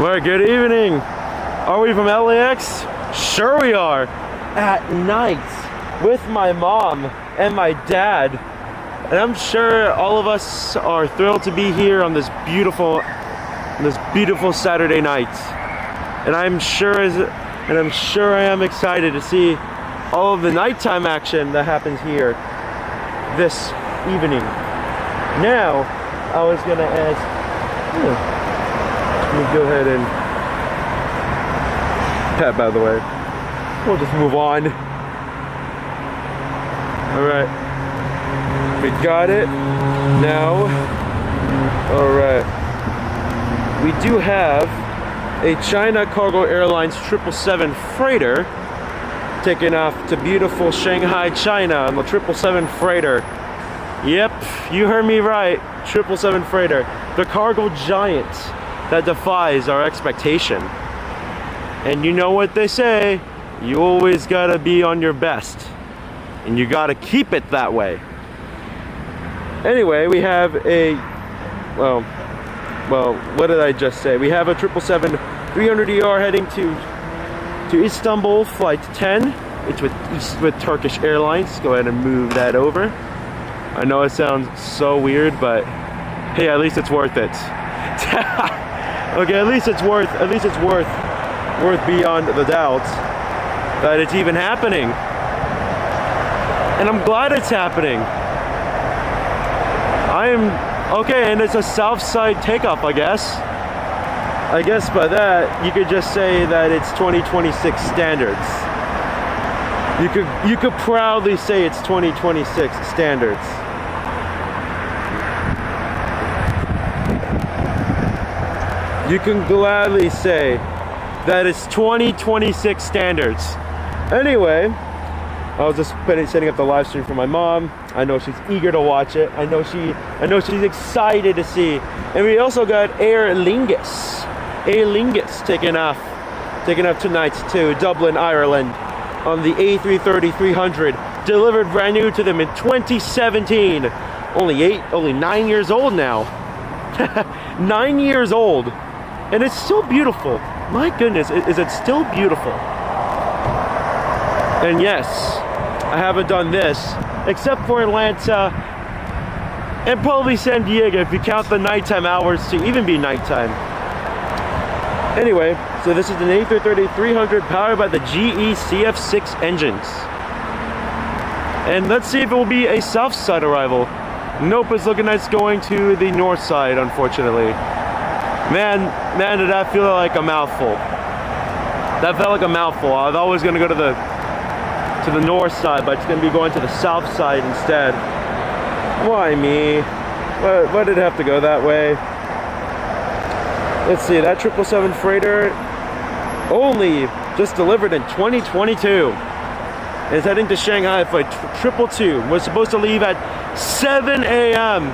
Well, good evening. Are we from LAX? Sure we are. At night with my mom and my dad. And I'm sure all of us are thrilled to be here on this beautiful Saturday night. And I'm sure I am excited to see all of the nighttime action that happens here this evening. Now, I was gonna ask, let me go ahead and pat, by the way. We'll just move on. All right, we got it now. All right, we do have a China Cargo Airlines 777 freighter taking off to beautiful Shanghai, China on the 777 freighter. Yep, you heard me right, 777 freighter, the cargo giant that defies our expectation. And you know what they say, you always gotta be on your best, and you gotta keep it that way. Anyway, we have a, well, what did I just say? We have a 777-300ER heading to Istanbul, flight 10. It's with Turkish Airlines. Go ahead and move that over. I know it sounds so weird, but hey, at least it's worth it. Okay, at least it's worth beyond the doubt that it's even happening. And I'm glad it's happening. Okay, and it's a south side takeoff, I guess. I guess by that, you could just say that it's 2026 standards. You could proudly say it's 2026 standards. You can gladly say that it's 2026 standards. Anyway, I was just setting up the live stream for my mom. I know she's eager to watch it. I know she's excited to see. And we also got Aer Lingus taking off tonight to Dublin, Ireland on the A330-300, delivered brand new to them in 2017. Only 9 years old now. 9 years old. And it's still beautiful. My goodness, is it still beautiful? And yes, I haven't done this except for Atlanta and probably San Diego if you count the nighttime hours to even be nighttime. Anyway, so this is an A330-300 powered by the GE CF6 engines. And let's see if it will be a south side arrival. Nope, it's looking like it's going to the north side, unfortunately. Man, did that feel like a mouthful. That felt like a mouthful. I was always going to go to the north side, but it's going to be going to the south side instead. Why me? Why did it have to go that way? Let's see, that 777 freighter only just delivered in 2022. It's heading to Shanghai for 222. Was supposed to leave at 7 a.m.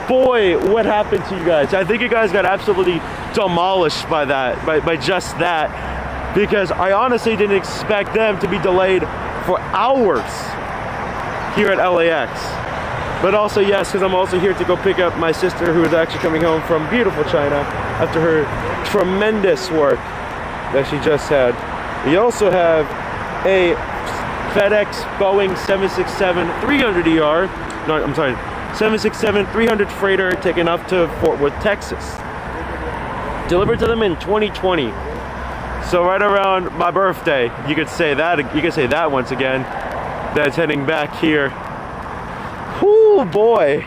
Boy, what happened to you guys? I think you guys got absolutely demolished by that, by just that, because I honestly didn't expect them to be delayed for hours here at LAX. But also, yes, because I'm also here to go pick up my sister, who is actually coming home from beautiful China after her tremendous work that she just had. We also have a FedEx Boeing 767-300ER, no, I'm sorry, 767-300 freighter taken up to Fort Worth, Texas. Delivered to them in 2020. So right around my birthday, you could say that once again. That's heading back here. Whoo, boy.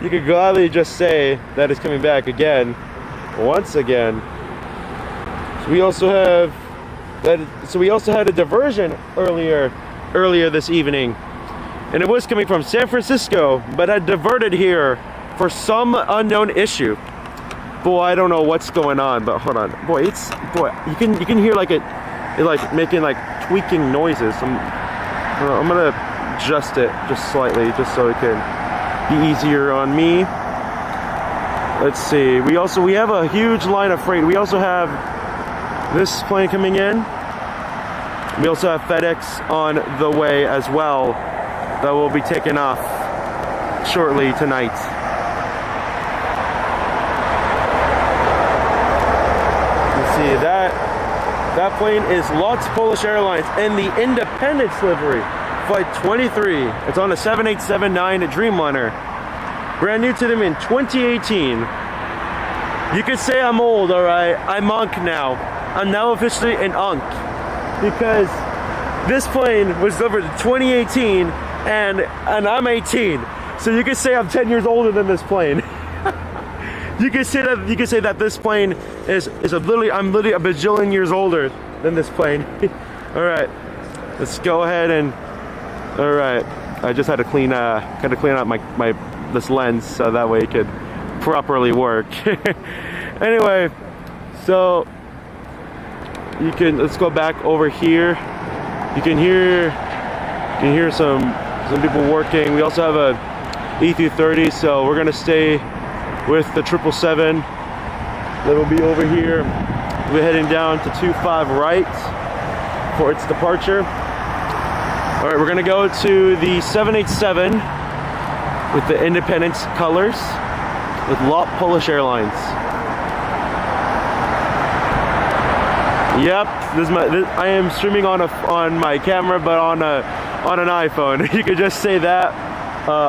You could gladly just say that it's coming back again. Once again. So we also had a diversion earlier this evening. And it was coming from San Francisco, but had diverted here for some unknown issue. Boy, I don't know what's going on, but hold on. Boy, you can hear like it like making like tweaking noises. I'm gonna adjust it just slightly, just so it can be easier on me. Let's see. We have a huge line of freight. We also have this plane coming in. We also have FedEx on the way as well, that will be taken off shortly tonight. see, that plane is Lotz Polish Airlines in the Independence livery, flight 23. It's on a 787-9 Dreamliner. Brand new to them in 2018. You could say I'm old, alright? I'm Unk now. I'm now officially an Unk. Because this plane was delivered in 2018 and I'm 18. So you could say I'm 10 years older than this plane. You could say that this plane is I'm literally a bajillion years older than this plane. Alright. Let's go ahead and alright. I just had to clean out my this lens so that way it could properly work. Anyway, so let's go back over here. You can hear some people working. We also have a E330, so we're gonna stay with the 777 that'll be over here. We're heading down to 25 right for its departure. All right, we're gonna go to the 787 with the Independence colors with Lot Polish Airlines. Yep, I am streaming on my camera, but on an iPhone. You could just say that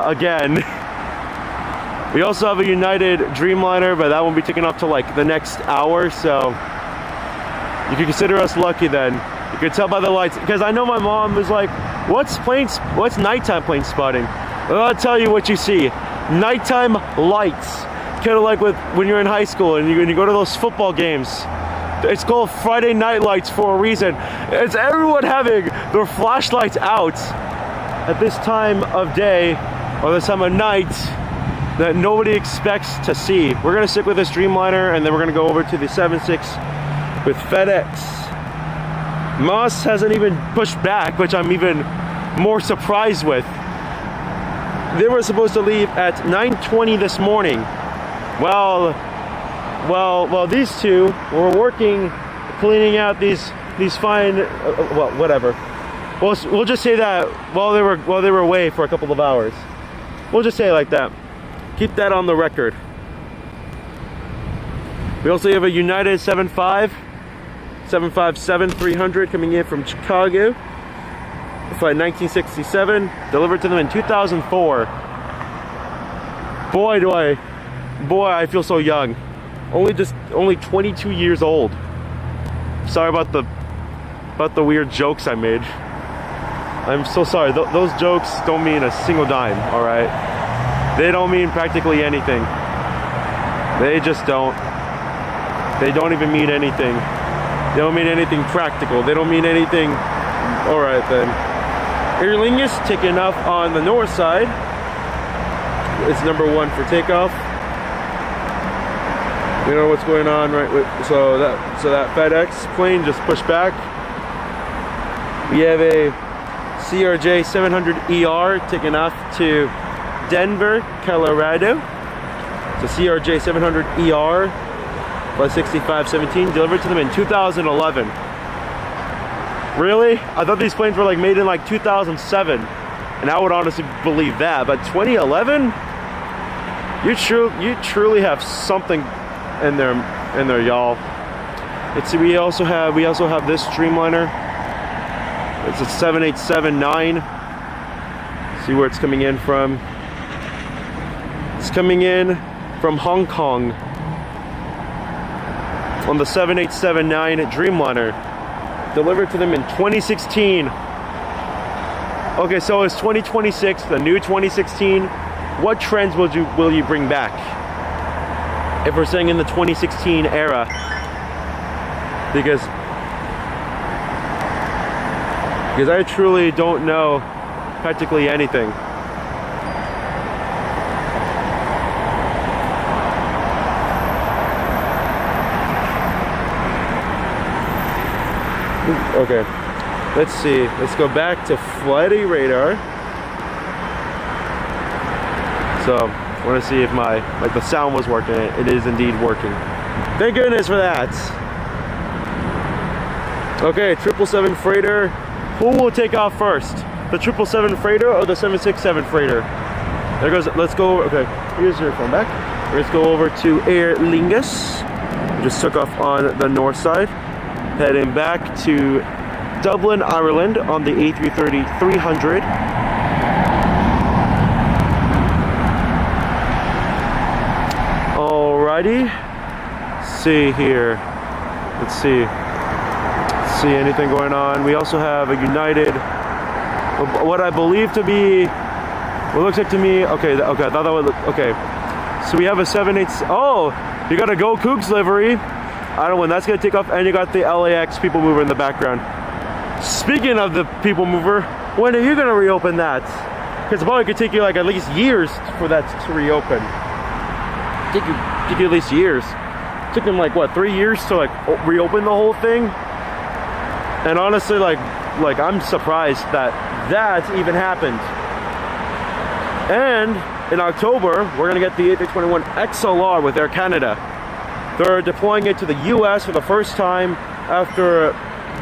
again. We also have a United Dreamliner, but that won't be taking off till like the next hour, so you can consider us lucky then. You can tell by the lights, because I know my mom was like, what's nighttime plane spotting? Well, I'll tell you what you see. Nighttime lights. Kind of like when you're in high school and you go to those football games. It's called Friday night lights for a reason. It's everyone having their flashlights out at this time of day or this time of night that nobody expects to see. We're gonna stick with this Dreamliner and then we're gonna go over to the 76 with FedEx. Moss hasn't even pushed back, which I'm even more surprised with. They were supposed to leave at 9:20 this morning. Well, these two were working, cleaning out these fine, well, whatever. We'll just say that while they were away for a couple of hours. We'll just say it like that. Keep that on the record. We also have a United 757-300 coming in from Chicago. Flight 1967, delivered to them in 2004. Boy, I feel so young. Only 22 years old. Sorry about the weird jokes I made. I'm so sorry. Those jokes don't mean a single dime, all right? They don't mean practically anything. They just don't. They don't even mean anything. They don't mean anything practical. They don't mean anything. All right then. Aer Lingus taking off on the north side. It's number 1 for takeoff. You know what's going on, right? So that FedEx plane just pushed back. We have a CRJ 700ER taking off to Denver, Colorado. It's a CRJ 700ER plus 6517, delivered to them in 2011. Really? I thought these planes were like made in like 2007, and I would honestly believe that. But 2011, you truly have something in there, y'all. Let's see. We also have this Dreamliner. It's a 787-9. See where it's coming in from. It's coming in from Hong Kong on the 787-9 Dreamliner, delivered to them in 2016. Okay, so it's 2026, the new 2016. What trends will you bring back? If we're saying in the 2016 era, because I truly don't know practically anything. Okay, let's see. Let's go back to flighty radar. So I want to see if the sound was working. It is indeed working. Thank goodness for that. Okay, 777 freighter. Who will take off first? The 777 freighter or the 767 freighter? There goes. Let's go. Okay, here's your phone back. Let's go over to Aer Lingus. Just took off on the north side, heading back to Dublin, Ireland on the A330-300. Alrighty, see here. Let's see anything going on. We also have a United, what I believe to be, what looks like to me, okay, I thought that would look, okay. So we have a 787, oh, you got a Go Cougs livery. I don't know when that's gonna take off, and you got the LAX people mover in the background. Speaking of the people mover, when are you gonna reopen that? Because probably could take you like at least years for that to reopen. Take you at least years. It took them like what, 3 years to like reopen the whole thing. And honestly, like I'm surprised that even happened. And in October, we're gonna get the A321 XLR with Air Canada. They're deploying it to the US for the first time after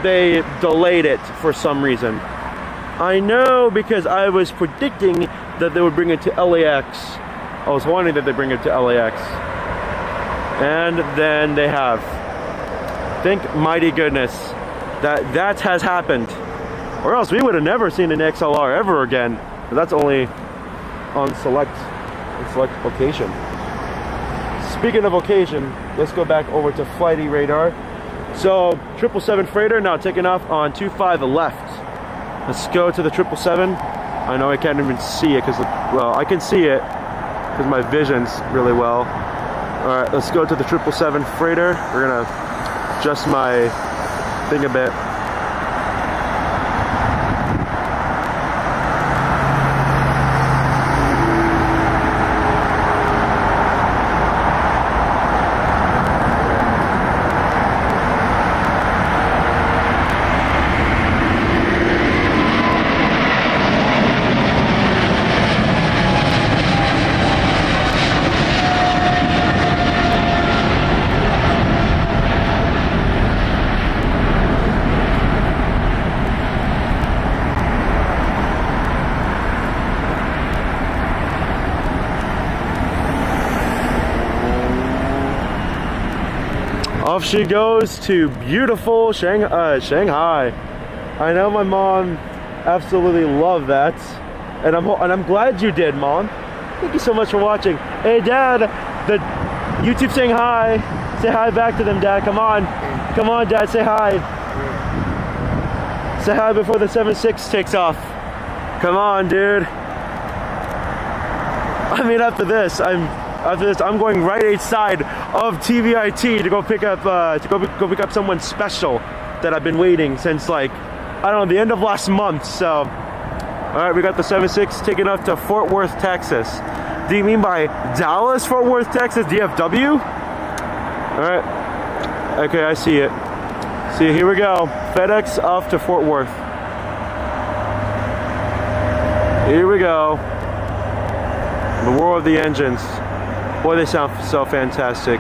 they delayed it for some reason. I know because I was predicting that they would bring it to LAX. I was wanting that they bring it to LAX. And then they have. Thank mighty goodness that has happened. Or else we would have never seen an XLR ever again. But that's only on select location. Speaking of location, let's go back over to Flighty radar. So 777 freighter now taking off on 25 left. Let's go to the 777. I know I can't even see it because, well, I can see it because my vision's really well. All right, let's go to the 777 freighter. We're gonna adjust my thing a bit. Off she goes to beautiful Shanghai. I know my mom absolutely loved that, and I'm glad you did, Mom. Thank you so much for watching. Hey, Dad, the YouTube saying hi. Say hi back to them, Dad. Come on, come on, Dad. Say hi. Say hi before the 7.6 takes off. Come on, dude. I mean, after this, I'm going right outside of TVIT to go pick up go pick up someone special that I've been waiting since, like, I don't know, the end of last month. So, all right, we got the 7.6 taking off to Fort Worth, Texas. Do you mean by Dallas, Fort Worth, Texas, DFW? All right. Okay, I see it. See, here we go. FedEx off to Fort Worth. Here we go. The war of the engines. Boy, they sound so fantastic.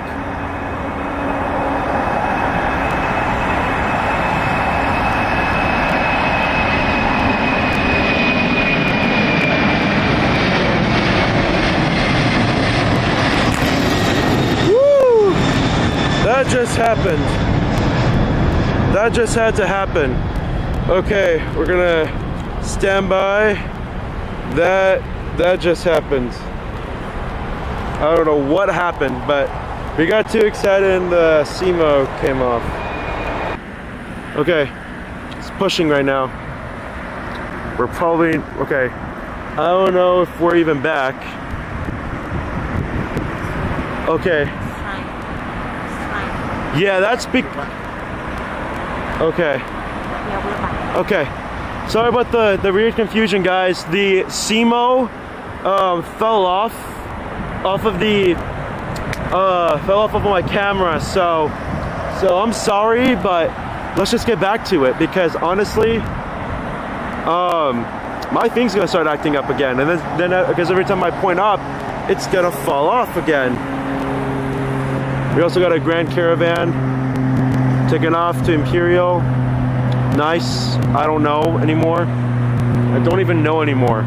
Woo! That just happened. That just had to happen. Okay, we're gonna stand by. That just happened. I don't know what happened, but we got too excited and the SEMO came off. Okay, it's pushing right now. We're probably, okay, I don't know if we're even back. Okay. It's fine. It's fine. Yeah, that's big. Okay. Yeah, we're back. Okay. Sorry about the weird confusion, guys. The SEMO fell off of the fell off of my camera, so I'm sorry, but let's just get back to it, because honestly my thing's gonna start acting up again, and then because every time I point up it's gonna fall off again. We also got a Grand Caravan taking off to Imperial. Nice. I don't know anymore. I don't even know anymore.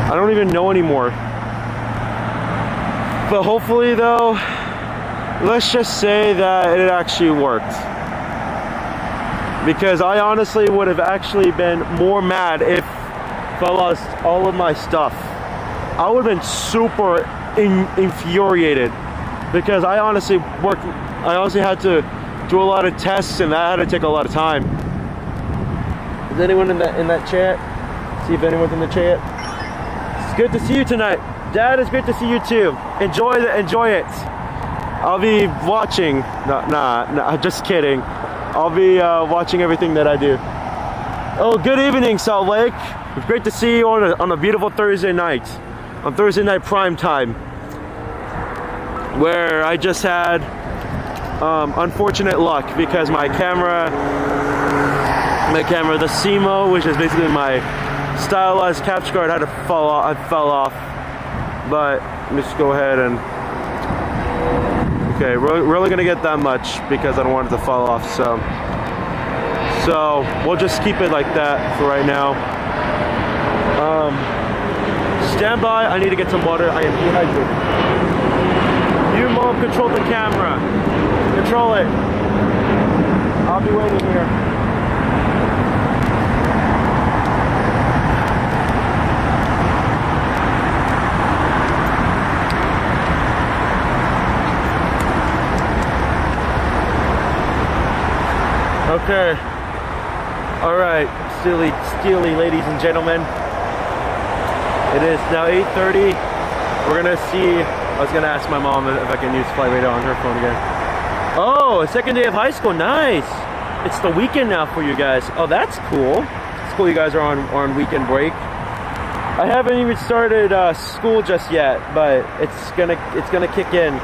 I don't even know anymore. But hopefully though, let's just say that it actually worked. Because I honestly would have actually been more mad if I lost all of my stuff. I would have been super infuriated because I honestly had to do a lot of tests and that had to take a lot of time. Is anyone in that chat? See if anyone's in the chat. It's good to see you tonight. Dad, it's good to see you too. Enjoy it. I'll be watching. Nah, just kidding. I'll be watching everything that I do. Oh, good evening, Salt Lake. It's great to see you on a beautiful Thursday night. On Thursday night prime time. Where I just had unfortunate luck because my camera, the CMO, which is basically my stylized capture card, had to fall off. I fell off. But let's just go ahead and okay, we're only gonna get that much because I don't want it to fall off. So we'll just keep it like that for right now. Stand by. I need to get some water. I am dehydrated. You, Mom, control the camera. Control it. I'll be waiting here. Okay. All right, steely ladies and gentlemen. It is now 8:30. We're gonna see. I was gonna ask my mom if I can use flight radar on her phone again. Oh, second day of high school. Nice. It's the weekend now for you guys. Oh, that's cool. It's cool you guys are on weekend break. I haven't even started school just yet, but it's gonna kick in.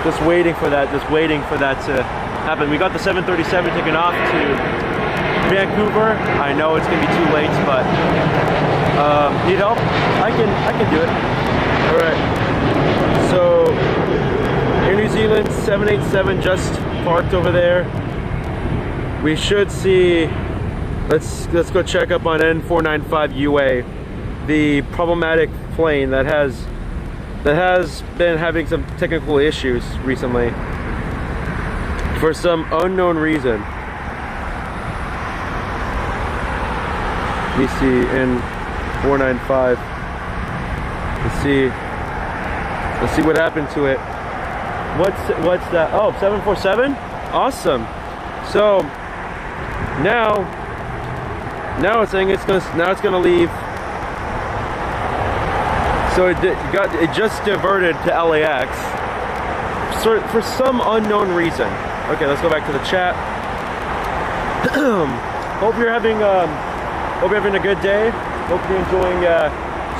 Just waiting for that to happen. We got the 737 taken off to Vancouver. I know it's gonna be too late, but need help? I can do it. All right. So Air New Zealand 787 just parked over there. We should see. Let's go check up on N495 UA, the problematic plane that has been having some technical issues recently for some unknown reason. Let me see N495. Let's see what happened to it. What's that? Oh, 747? Awesome. So now it's saying it's gonna leave. So it just diverted to LAX for some unknown reason. Okay, let's go back to the chat. Hope you're having a good day. Hope you're enjoying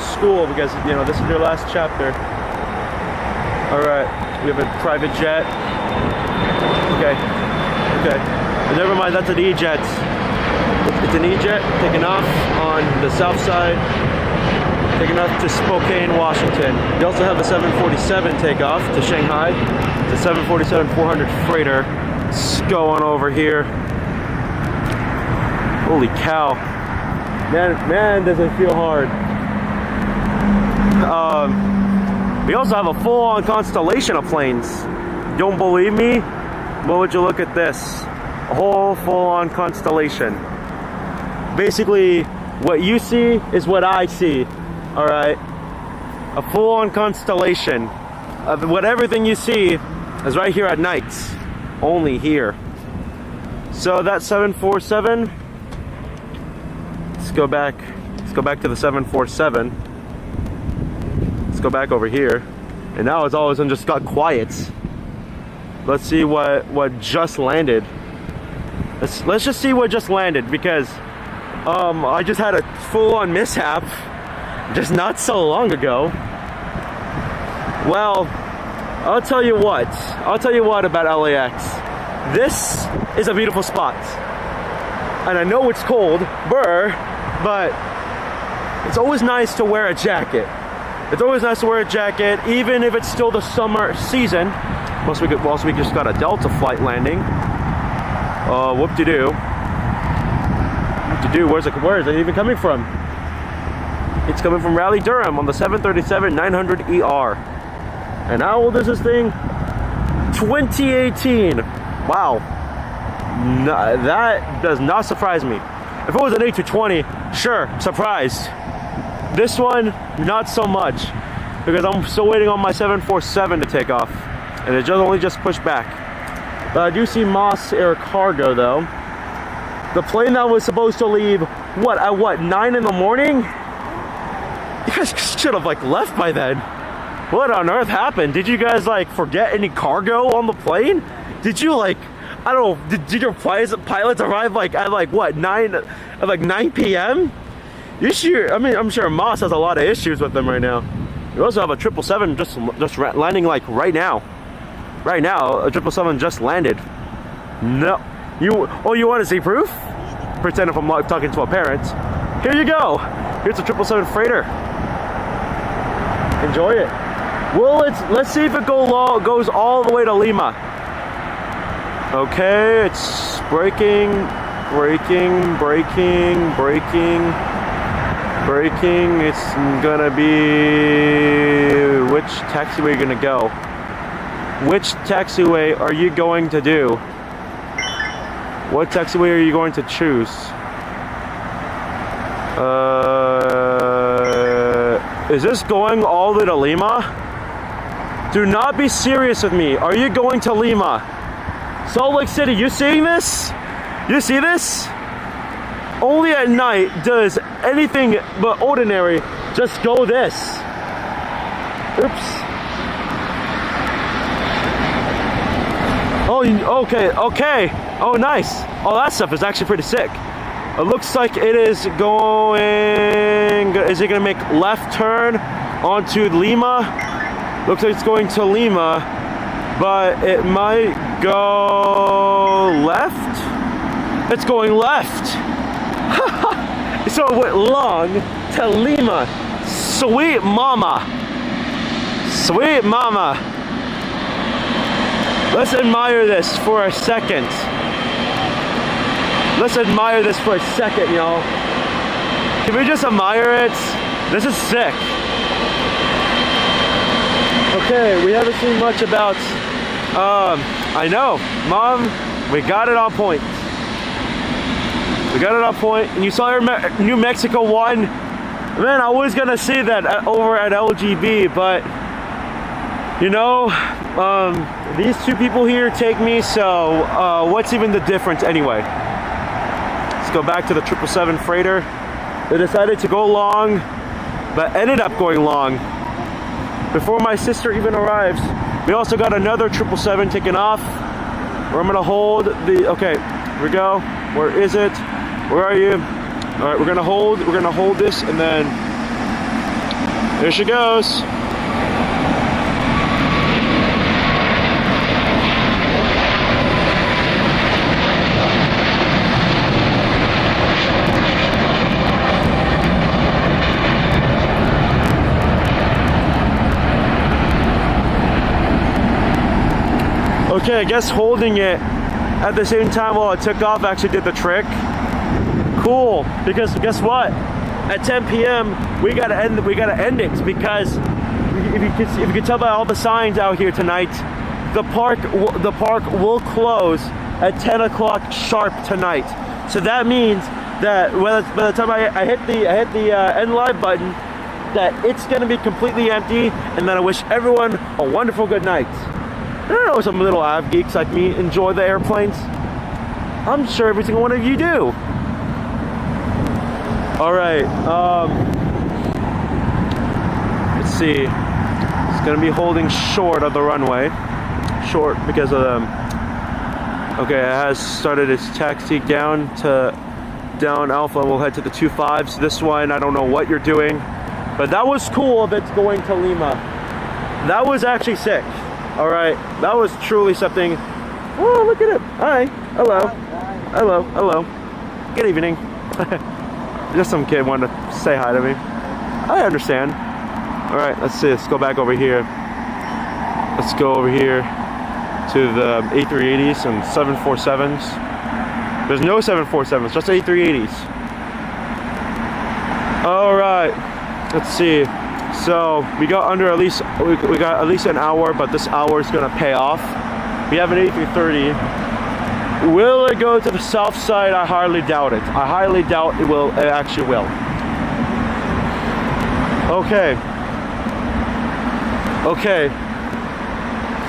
school because this is your last chapter. All right, we have a private jet. Okay. Never mind, that's an E-jet. It's an E-jet taking off on the south side, taking off to Spokane, Washington. You also have a 747 takeoff to Shanghai. The 747-400 freighter. It's going over here. Holy cow. Man, does it feel hard. We also have a full-on constellation of planes. Don't believe me? Well, would you look at this? A whole full-on constellation. Basically, what you see is what I see. All right? A full-on constellation of what everything you see is right here at night. Only here. So that 747. Let's go back to the 747. Let's go back over here. And now it's all of a sudden just got quiet. Let's see what just landed. Let's just see what just landed because I just had a full-on mishap just not so long ago. Well, I'll tell you what about LAX. This is a beautiful spot. And I know it's cold, but it's always nice to wear a jacket. It's always nice to wear a jacket, even if it's still the summer season. Also, we just got a Delta flight landing. Whoop-de-doo. Whoop-de-doo, where is it even coming from? It's coming from Raleigh, Durham on the 737-900ER. And how old is this thing? 2018. Wow. No, that does not surprise me. If it was an A220, sure, surprised. This one, not so much, because I'm still waiting on my 747 to take off, and it only just pushed back. But I do see Moss Air Cargo though. The plane that was supposed to leave, at 9 in the morning? You guys should have like left by then. What on earth happened? Did you guys like forget any cargo on the plane? Did you like, I don't know, did your pilots arrive like at like what, 9 p.m.? You sure? I mean, I'm sure Moss has a lot of issues with them right now. You also have a 777 just landing like right now. Right now, a 777 just landed. No, you want to see proof? Pretend if I'm talking to a parent. Here you go. Here's a 777 freighter. Enjoy it. Well, let's see if it goes all the way to Lima. Okay, it's braking. It's gonna be, which taxiway are you gonna go? Which taxiway are you going to do? What taxiway are you going to choose? Is this going all the way to Lima? Do not be serious with me. Are you going to Lima? Salt Lake City, you seeing this? You see this? Only at night does anything but ordinary just go this. Oops. Oh, okay. Oh, nice. Oh, that stuff is actually pretty sick. It looks like it is going... Is it going to make left turn onto Lima? Looks like it's going to Lima, but it might go left? It's going left. So it went long to Lima. Sweet mama. Sweet mama. Let's admire this for a second. Let's admire this for a second, y'all. Can we just admire it? This is sick. Okay, we haven't seen much about, I know, Mom, we got it on point. We got it on point, and you saw your New Mexico one. Man, I was gonna see that over at LGB, but you know, these two people here take me, so what's even the difference anyway? Let's go back to the 777 freighter. They decided to go long, but ended up going long before my sister even arrives. We also got another 777 taking off. Where I'm gonna hold the, okay, here we go. Where is it? Where are you? All right, we're gonna hold this, and then there she goes. Okay, I guess holding it at the same time while it took off actually did the trick. Cool, because guess what? At 10 p.m. we gotta end it because if you can tell by all the signs out here tonight, the park will close at 10 o'clock sharp tonight. So that means that by the time I hit the end live button, that it's gonna be completely empty, and then I wish everyone a wonderful good night. I don't know, some little av geeks like me enjoy the airplanes. I'm sure every single one of you do. All right, let's see. It's gonna be holding short of the runway. Short because of them. Okay, it has started its taxi down Alpha. We'll head to the 25s. This one, I don't know what you're doing, but that was cool if it's going to Lima. That was actually sick. All right, that was truly something. Oh, look at it. Hi, hello, hello. Good evening. Just some kid wanted to say hi to me. I understand. All right, let's see. Let's go back over here. Let's go over here to the A380s and 747s. There's no 747s, just A380s. All right, let's see. So we got we got at least an hour, but this hour is gonna pay off. We have an A330. Will it go to the south side? I hardly doubt it. I highly doubt it will. It actually will. Okay. Okay.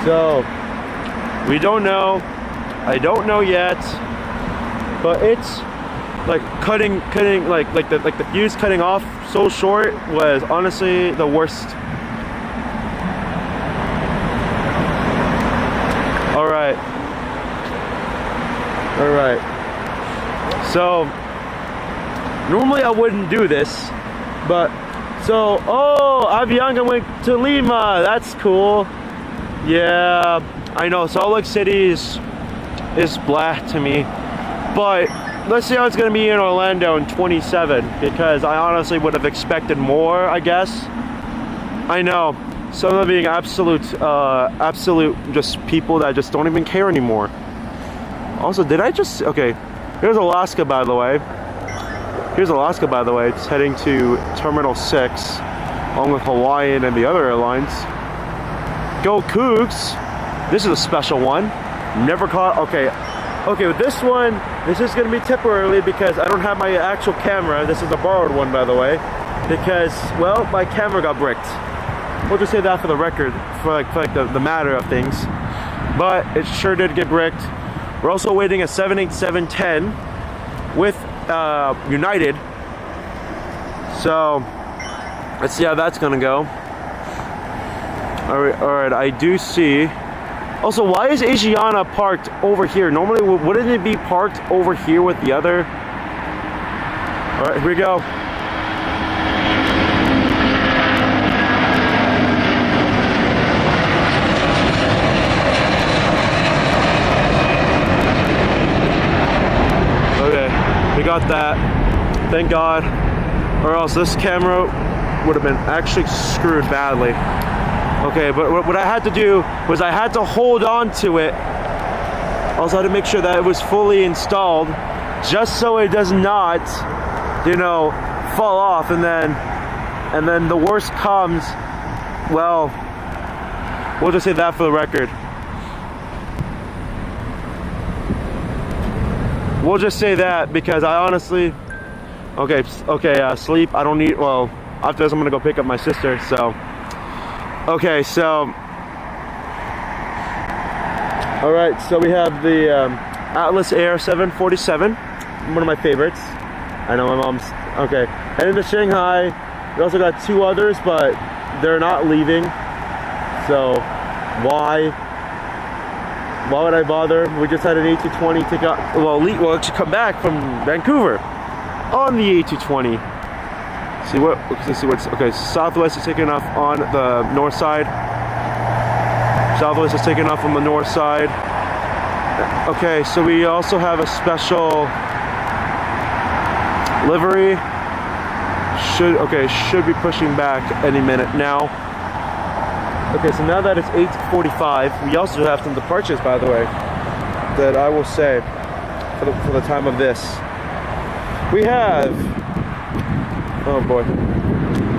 So we don't know. I don't know yet. But it's like cutting like the fuse cutting off so short was honestly the worst. All right. All right. So normally I wouldn't do this, but so Avianca went to Lima. That's cool. Yeah, I know Salt Lake City is blah to me, but let's see how it's gonna be in Orlando in 27, because I honestly would have expected more, I guess. I know some of them being absolute just people that just don't even care anymore. Also, did I just okay? Here's Alaska, by the way. Here's Alaska, by the way. It's heading to Terminal 6, along with Hawaiian and the other airlines. Go Cougs! This is a special one. Never caught. Okay, with this one, this is going to be temporarily because I don't have my actual camera. This is a borrowed one, by the way, because well, my camera got bricked. We'll just say that for the record, for the matter of things. But it sure did get bricked. We're also waiting a 787-10 with United. So let's see how that's gonna go. All right. I do see. Also, why is Asiana parked over here? Normally, wouldn't it be parked over here with the other? All right, here we go. We got that, thank God, or else this camera would have been actually screwed badly. Okay, but what I had to do was I had to hold on to it. Also had to make sure that it was fully installed, just so it does not, you know, fall off, and then the worst comes. Well, we'll just say that for the record. We'll just say that because I honestly, sleep. I don't need. Well, after this, I'm gonna go pick up my sister. So, okay, so, all right. So we have the Atlas Air 747, one of my favorites. I know my mom's okay. Heading to Shanghai. We also got two others, but they're not leaving. So, why? Why would I bother? We just had an A220 take out. Well, actually come back from Vancouver on the A220. Let's see what's okay. Southwest is taking off on the north side. Southwest is taking off on the north side. Okay, so we also have a special livery. Should be pushing back any minute now. Okay, so now that it's 8:45, we also have some departures, by the way, that I will say for the time of this. We have, oh boy,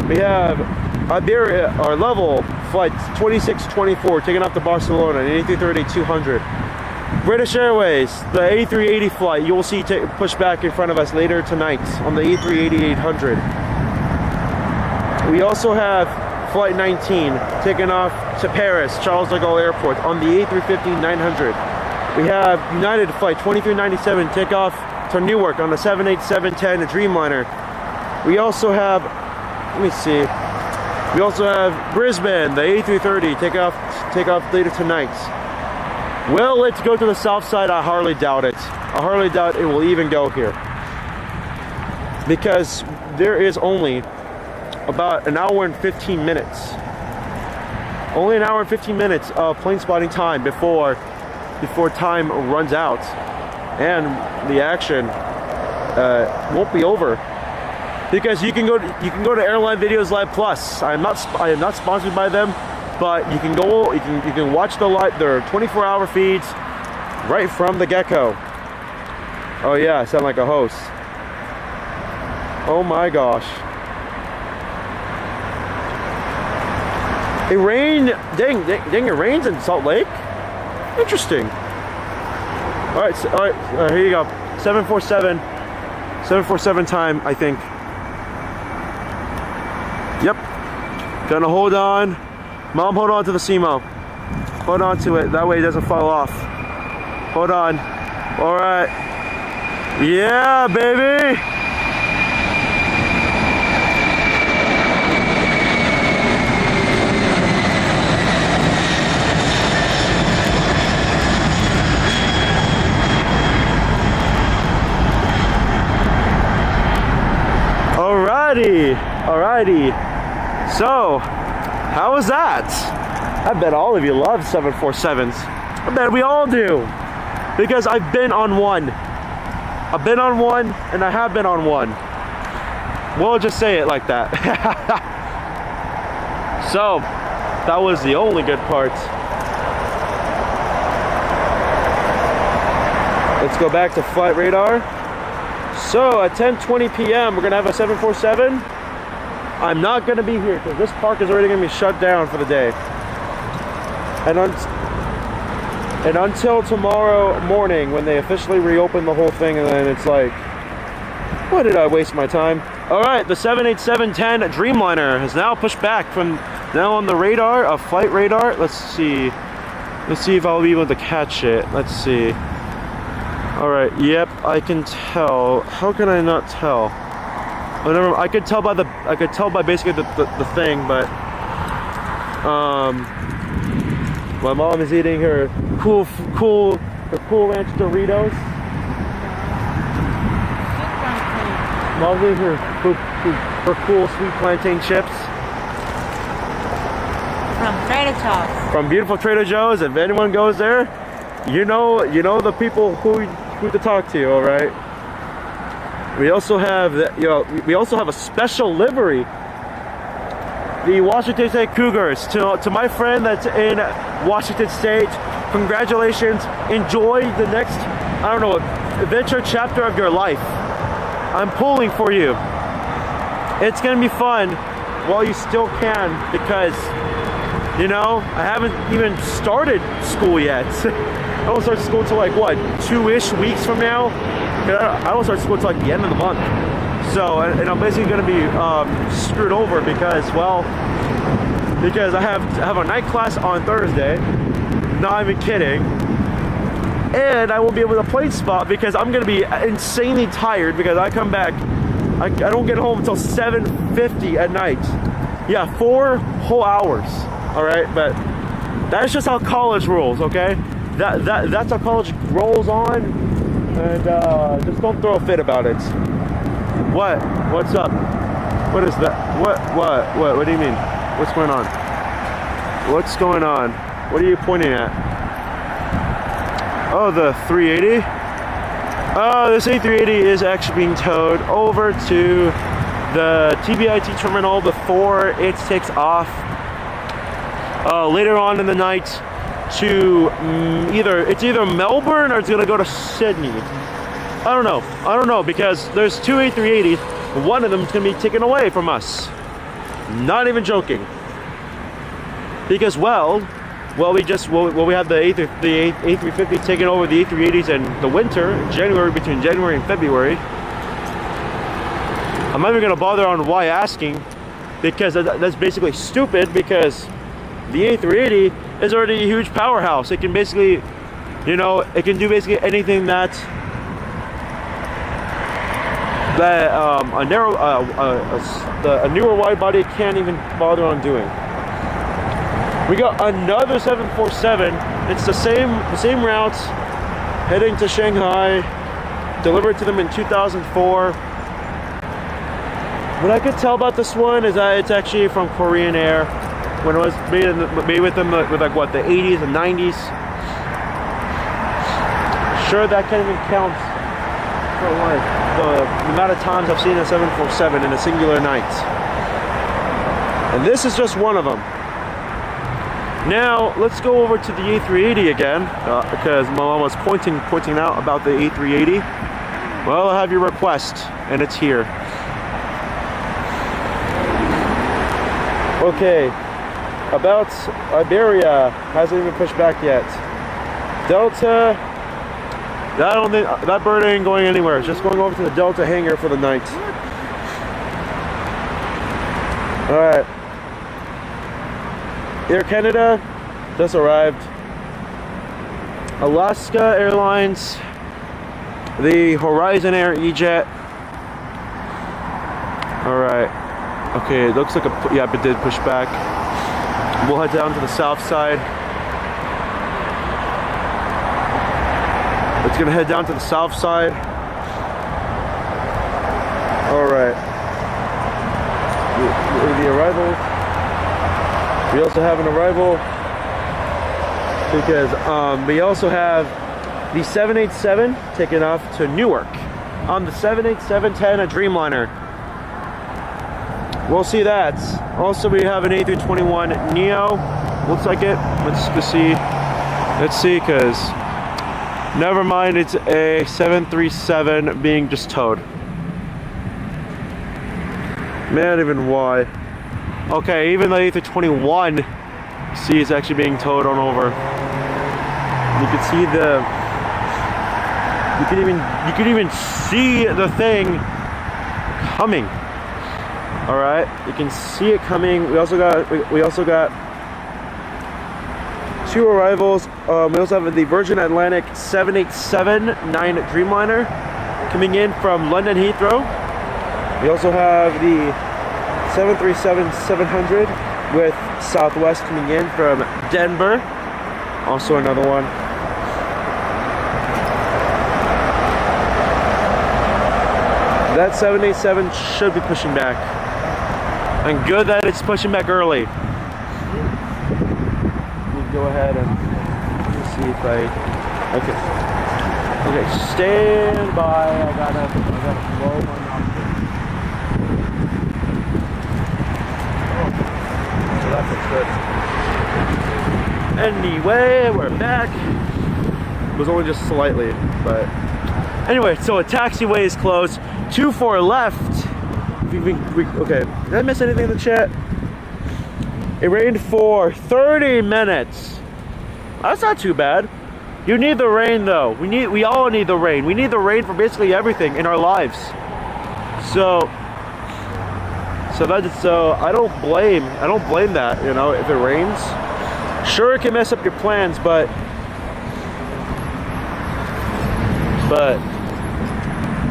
we have Iberia, our level flight 2624 taking off to Barcelona, an A330-200. British Airways, the A380 flight, you will see push back in front of us later tonight on the A380-800. We also have Flight 19 taking off to Paris, Charles de Gaulle Airport on the A350-900. We have United Flight 2397 take off to Newark on the 787-10 Dreamliner. We also have, we also have Brisbane, the A330 take off later tonight. Will it go to the south side? I hardly doubt it. I hardly doubt it will even go here, because there is only about an hour and 15 minutes. Only an hour and 15 minutes of plane spotting time before time runs out, and the action won't be over. Because you can go to Airline Videos Live Plus. I am not sponsored by them, but you can watch their 24-hour feeds right from the get-go. Oh yeah, I sound like a host. Oh my gosh. It rained. Dang, it rains in Salt Lake. Interesting. All right, here you go. 747 time, I think. Yep. Gonna hold on. Mom, hold on to the CMO. Hold on to it. That way it doesn't fall off. Hold on. All right. Yeah, baby. Alrighty. So, how was that? I bet all of you love 747s. I bet we all do. Because I've been on one. I've been on one, and I have been on one. We'll just say it like that. So, that was the only good part. Let's go back to flight radar. So at 10:20 p.m. we're gonna have a 747. I'm not gonna be here because this park is already gonna be shut down for the day. And until tomorrow morning when they officially reopen the whole thing, and then it's like, why did I waste my time? All right, the 787-10 Dreamliner has now pushed back from now on the radar, flight radar. Let's see if I'll be able to catch it. Let's see. All right, yep, I can tell. How can I not tell? Whatever, I could tell by basically the thing, but my mom is eating her cool ranch Doritos. Mom's eating her cool sweet plantain chips. From Trader Joe's. From beautiful Trader Joe's. If anyone goes there, you know the people who to talk to. All right. We also have a special livery. The Washington State Cougars. To my friend that's in Washington State, congratulations. Enjoy the next, I don't know, adventure chapter of your life. I'm pulling for you. It's gonna be fun while you still can, because I haven't even started school yet. I won't start school till like what, 2-ish weeks from now. I won't start school till like the end of the month. So, and I'm basically going to be screwed over because I have a night class on Thursday. Not even kidding. And I won't be able to plane spot because I'm going to be insanely tired because I come back. I don't get home until 7:50 at night. Yeah, 4 whole hours. All right, but that's just how college rolls. Okay, that's how college rolls on, and just don't throw a fit about it. What's up? What is that? What do you mean? What's going on? What are you pointing at? Oh, the 380. Oh, this A380 is actually being towed over to the TBIT terminal before it takes off later on in the night to either Melbourne or it's gonna go to Sydney. I don't know because there's 2 A380s. One of them is gonna be taken away from us. Not even joking. Because we have the A350 taking over the A380s in the winter, between January and February. I'm not even gonna bother on why asking, because that's basically stupid, because the A380 is already a huge powerhouse. It can basically, it can do basically anything that a newer wide body can't even bother on doing. We got another 747. It's the same route, heading to Shanghai, delivered to them in 2004. What I could tell about this one is that it's actually from Korean Air. When it was made with them with like what, the 80s and 90s. Sure, that can't even count for like the amount of times I've seen a 747 in a singular night. And this is just one of them. Now let's go over to the A380 again, because my mom was pointing out about the A380. Well, I have your request, and it's here. Okay. about Iberia, hasn't even pushed back yet. Delta, I don't think that bird ain't going anywhere. It's just going over to the Delta hangar for the night. All right. Air Canada just arrived. Alaska Airlines, the Horizon Air E-Jet. All right. Okay, it looks like it did push back. We'll head down to the south side. It's gonna head down to the south side. All right. The arrival. We also have an arrival because we also have the 787 taking off to Newark on the 787-10, a Dreamliner. We'll see that. Also, we have an A321neo. Looks like it. Let's just see. Let's see, because never mind, it's a 737 being just towed. Man, even why? Okay, even the A321, see, is actually being towed on over. You can see you can even see the thing coming. All right, you can see it coming. We also got two arrivals. We also have the Virgin Atlantic 787-9 Dreamliner coming in from London Heathrow. We also have the 737-700 with Southwest coming in from Denver. Also another one. That 787 should be pushing back. And good that it's pushing back early. We'll go ahead and see if okay, stand by. I gotta blow my nostril. So that looks good. Anyway, we're back. It was only just slightly, but anyway, so a taxiway is closed. 24 left. Okay, did I miss anything in the chat? It rained for 30 minutes. That's not too bad. You need the rain though. We all need the rain. We need the rain for basically everything in our lives. So I don't blame that, you know, if it rains. Sure, it can mess up your plans, but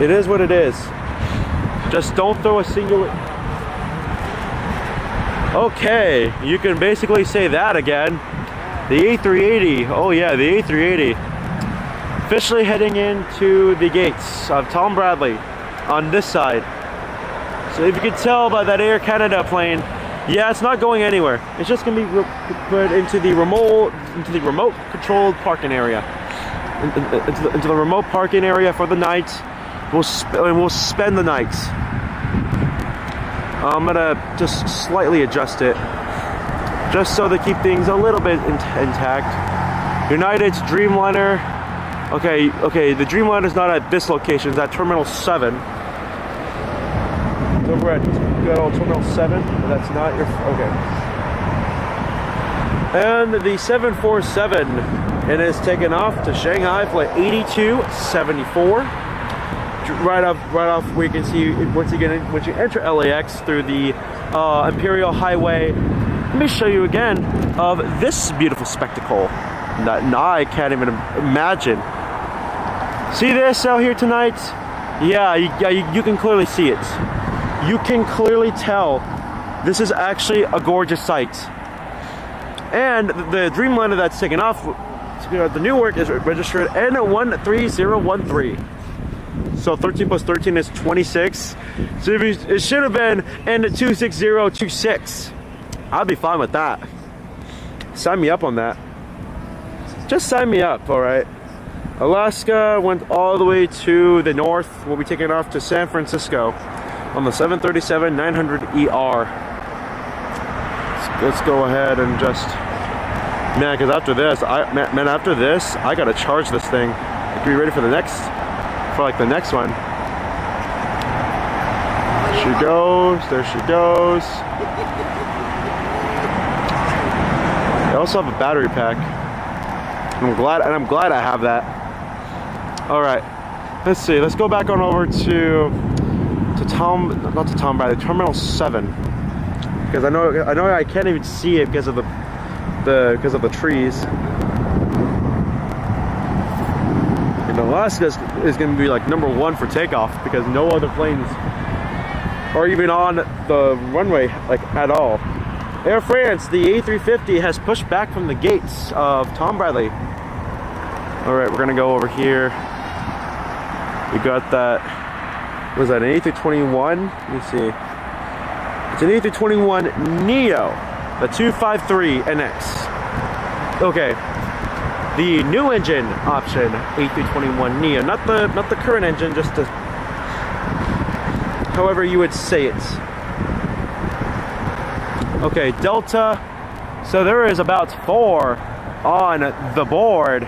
it is what it is. Just don't throw a single... Okay, you can basically say that again. The A380, oh yeah, the A380. Officially heading into the gates of Tom Bradley on this side. So if you can tell by that Air Canada plane, yeah, it's not going anywhere. It's just gonna be put into the remote controlled parking area. Into the remote parking area for the night. We'll spend the night. I'm gonna just slightly adjust it, just so to keep things a little bit intact. United's Dreamliner. Okay, the Dreamliner's not at this location, it's at Terminal 7. It's over at good old Terminal 7, but that's not your, okay. And the 747, it is taken off to Shanghai flight 8274. Right off where you can see once you enter LAX through the Imperial Highway. Let me show you again of this beautiful spectacle that I can't even imagine. See this out here tonight? Yeah, you can clearly see it. You can clearly tell this is actually a gorgeous sight. And the Dreamliner that's taken off, the Newark, is registered N13013. So 13 plus 13 is 26. So it should have been N26026. I'll be fine with that. Sign me up on that. Just sign me up, all right? Alaska went all the way to the north. We'll be taking off to San Francisco on the 737-900ER. Let's go ahead and just... Man, because after this, I gotta charge this thing. Be ready for the next... For like the next one. She goes, there she goes. also have a battery pack. I'm glad I have that. All right, let's see. Let's go back on over to Tom Bradley, Terminal 7, because I know I can't even see it because of the trees. And Alaska is going to be like number 1 for takeoff because no other planes are even on the runway like at all. Air France, the A350 has pushed back from the gates of Tom Bradley. All right, we're gonna go over here. We got that. What was that, an A321? Let me see. It's an A321 Neo, the 253NX. Okay, the new engine option, A321 Neo, not the current engine, just the, however you would say it. Okay, Delta. So there is about 4 on the board.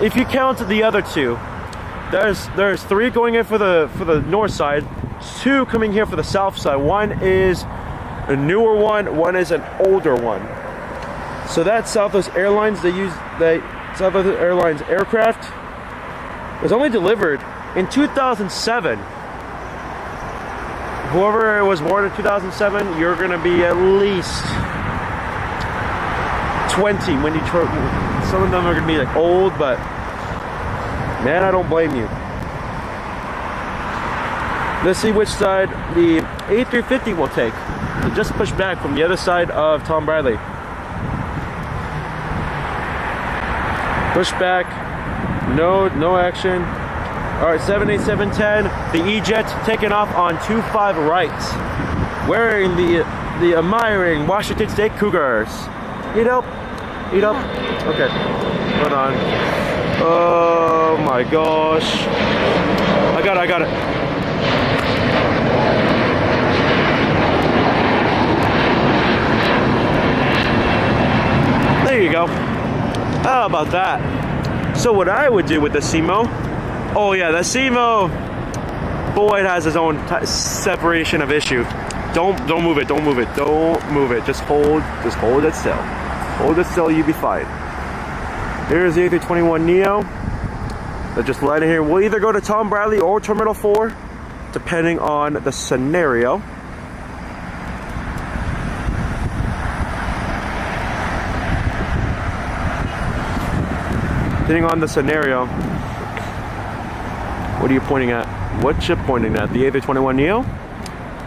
If you count the other 2, there's 3 going in for the north side, 2 coming here for the south side. 1 is a newer one is an older one. So that Southwest Airlines, Southwest Airlines aircraft was only delivered in 2007. Whoever was born in 2007, you're gonna be at least 20 when you some of them are gonna be like old, but man, I don't blame you. Let's see which side the A350 will take. It just pushed back from the other side of Tom Bradley. Push back, no action. All right, 78710, the E-Jet taking off on 25 right, wearing the admiring Washington State Cougars. Eat up. Okay, hold on. Oh my gosh. I got it. There you go. How about that? So what I would do with the SEMO, oh yeah, the SEMO, boy, it has its own separation of issue. Don't move it. Just hold it still. Hold it still, you'll be fine. Here's the A321 Neo. They're just landing here. We'll either go to Tom Bradley or Terminal 4, depending on the scenario. Depending on the scenario. What are you pointing at? What you pointing at? The A321 Neo?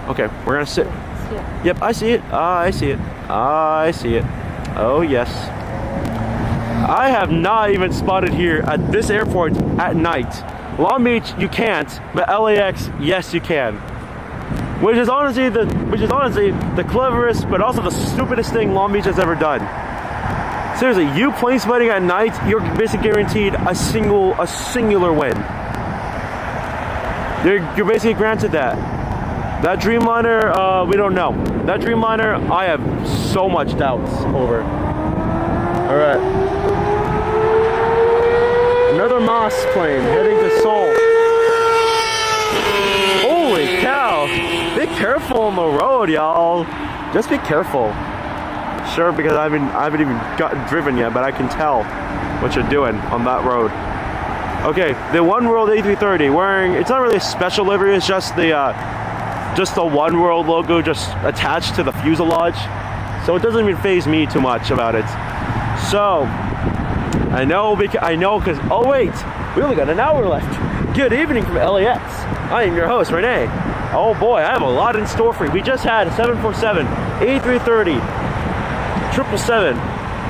Okay, we're gonna sit. Yep, I see it. I see it. Oh yes. I have not even spotted here at this airport at night. Long Beach, you can't, but LAX, yes, you can. Which is honestly the cleverest, but also the stupidest thing Long Beach has ever done. Seriously, you plane spotting at night, you're basically guaranteed a singular win. You're basically granted that. That Dreamliner, we don't know. That Dreamliner, I have so much doubts over. All right. Another Moss plane heading to Seoul. Holy cow! Be careful on the road, y'all. Just be careful. Sure, because I haven't even gotten driven yet, but I can tell what you're doing on that road. Okay, the One World A330 wearing, it's not really a special livery, it's just the One World logo just attached to the fuselage. So it doesn't even faze me too much about it. So, I know because, oh wait, we only got an hour left. Good evening from LAX. I am your host, Renee. Oh boy, I have a lot in store for you. We just had 747, A330, 777,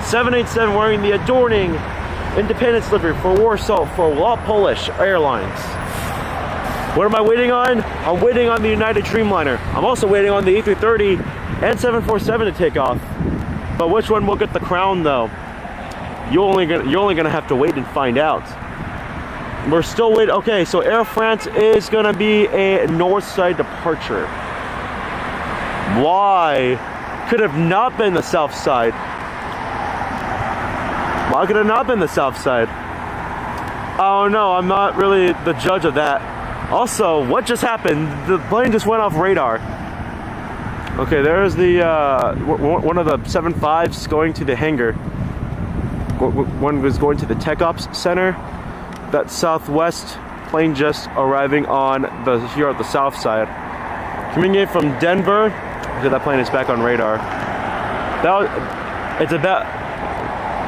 787 wearing the adorning Independence livery for Warsaw for Polish Airlines. What am I waiting on? I'm waiting on the United Dreamliner. I'm also waiting on the A330 and 747 to take off. But which one will get the crown though? You're only gonna have to wait and find out. We're still waiting. Okay, so Air France is gonna be a north side departure. Why could have not been the south side? Why could it not been the south side? Oh no, I'm not really the judge of that. Also, what just happened? The plane just went off radar. Okay, there's the one of the 7.5s going to the hangar. One was going to the Tech Ops Center. That Southwest plane just arriving on here at the south side. Coming in from Denver. Okay, that plane is back on radar. It's about.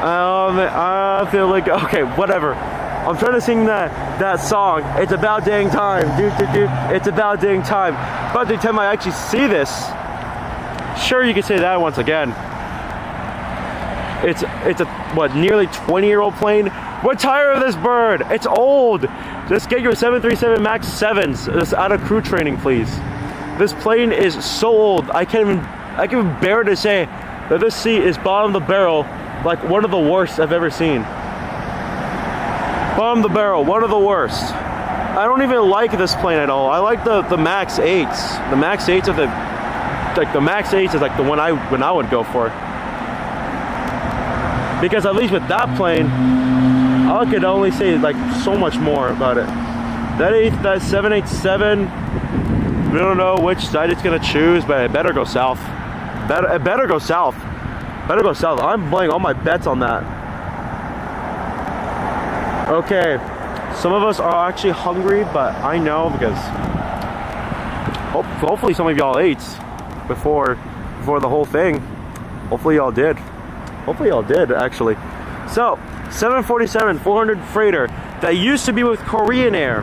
I feel like okay, whatever. I'm trying to sing that song. It's about dang time, dude. It's about dang time. About the time I actually see this. Sure, you could say that once again. It's a what, nearly 20-year-old plane. We're tired of this bird. It's old. Just get your 737 MAX 7s just out of crew training, please. This plane is so old. I can't even bear to say that this seat is bottom of the barrel, like one of the worst I've ever seen. Bottom of the barrel, one of the worst. I don't even like this plane at all. I like the MAX 8s. The MAX 8s are the MAX 8s is like the one I would go for. Because at least with that plane, I could only say like so much more about it. That 787, we don't know which side it's gonna choose, but it better go south. It better go south. Better go south. I'm playing all my bets on that. Okay, some of us are actually hungry, but I know because hopefully some of y'all ate before the whole thing. Hopefully y'all did. Hopefully y'all did, actually. So, 747-400 freighter that used to be with Korean Air.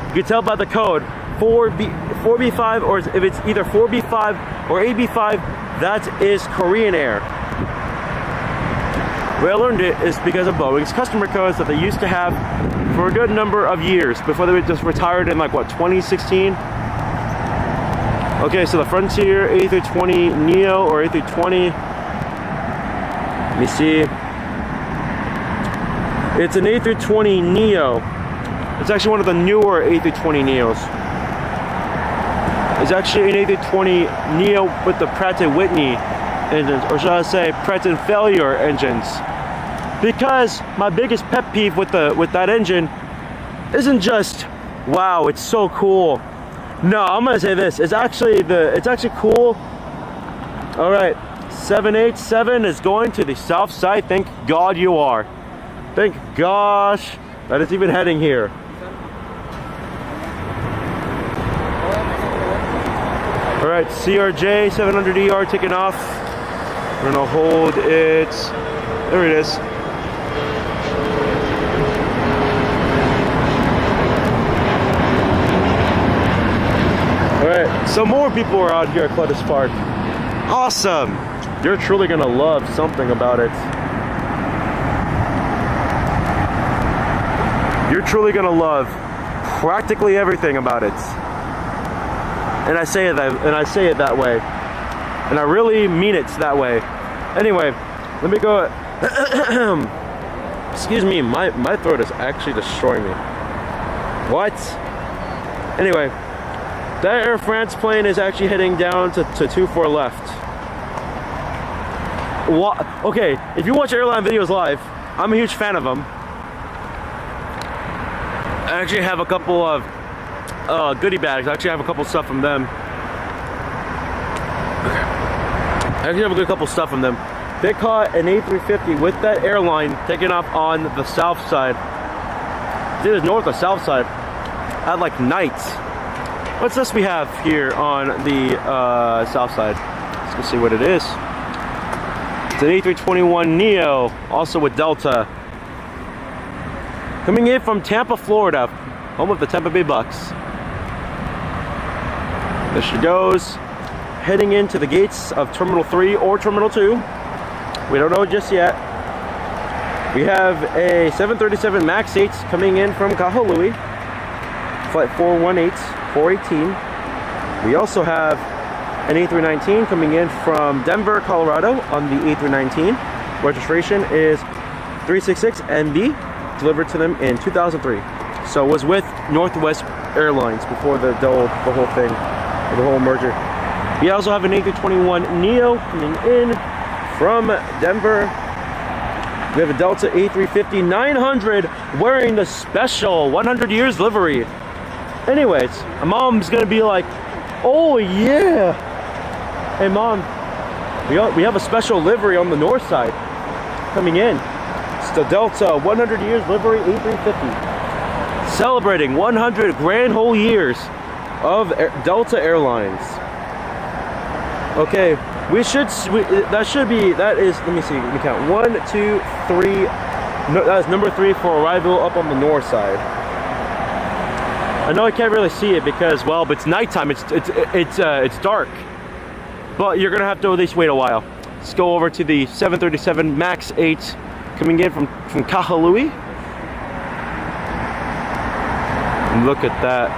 You can tell by the code 4B5, or if it's either 4B5 or AB5, that is Korean Air. Where I learned it is because of Boeing's customer codes that they used to have for a good number of years before they just retired in like what, 2016? Okay, so the Frontier A320 Neo or A320. Let me see. It's an A320 Neo. It's actually one of the newer A320 Neos. It's actually an A320 Neo with the Pratt & Whitney engines, or should I say Pratt & Failure engines. Because my biggest pet peeve with that engine isn't just, wow, it's so cool. No, I'm gonna say this. It's actually cool. All right. 787 is going to the south side. Thank God you are. Thank gosh that it's even heading here. All right, CRJ 700ER taking off. We're gonna hold it. There it is. All right, so more people are out here at Cletus Park. Awesome. You're truly gonna love something about it. You're truly gonna love practically everything about it. And I say it that way. And I really mean it that way. Anyway, let me go. Excuse me, my throat is actually destroying me. What? Anyway, that Air France plane is actually heading down to 24 left. Okay, if you watch airline videos live, I'm a huge fan of them. I actually have a couple of goodie bags. I actually have a couple stuff from them. I actually have a good couple stuff from them. They caught an A350 with that airline taking off on the south side. It's either north or south side at like night. What's this we have here on the south side? Let's go see what it is. It's an A321 Neo, also with Delta. Coming in from Tampa, Florida, home of the Tampa Bay Bucks. There she goes, heading into the gates of Terminal 3 or Terminal 2. We don't know just yet. We have a 737 MAX 8 coming in from Kahului, flight 418. We also have an A319 coming in from Denver, Colorado on the A319. Registration is 366NB, delivered to them in 2003. So it was with Northwest Airlines before the whole thing, the whole merger. We also have an A321 Neo coming in from Denver. We have a Delta A350 900 wearing the special 100 years livery. Anyways, my mom's gonna be like, oh yeah, Hey Mom, we have a special livery on the north side coming in. It's the Delta 100 years livery A350. Celebrating 100 grand whole years of Delta Airlines. Okay, that is, let me see, let me count. 1, 2, 3, no, that is number 3 for arrival up on the north side. I know I can't really see it because, well, it's nighttime, it's dark. But you're gonna have to at least wait a while. Let's go over to the 737 MAX 8 coming in from Kahului. Look at that.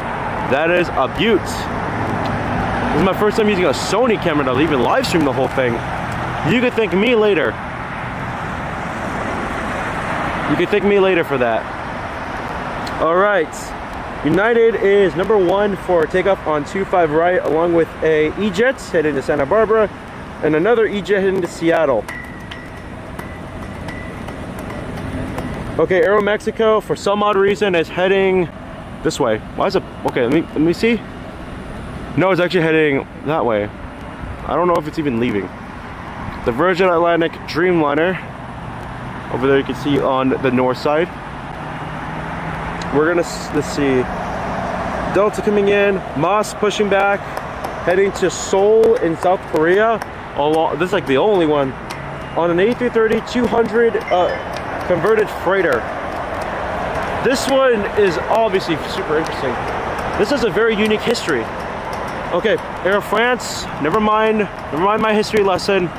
That is a beaut. This is my first time using a Sony camera to even live stream the whole thing. You could thank me later. You could thank me later for that. All right. United is number 1 for takeoff on 25 right, along with a E-Jet heading to Santa Barbara and another E-Jet heading to Seattle. Okay, Aeromexico for some odd reason is heading this way. Why is it? Okay, let me see. No, it's actually heading that way. I don't know if it's even leaving. The Virgin Atlantic Dreamliner over there, you can see on the north side. We're gonna, let's see, Delta coming in, Moss pushing back, heading to Seoul in South Korea. This is like the only one on an A330-200 converted freighter. This one is obviously super interesting. This has a very unique history. Okay, Air France, never mind my history lesson.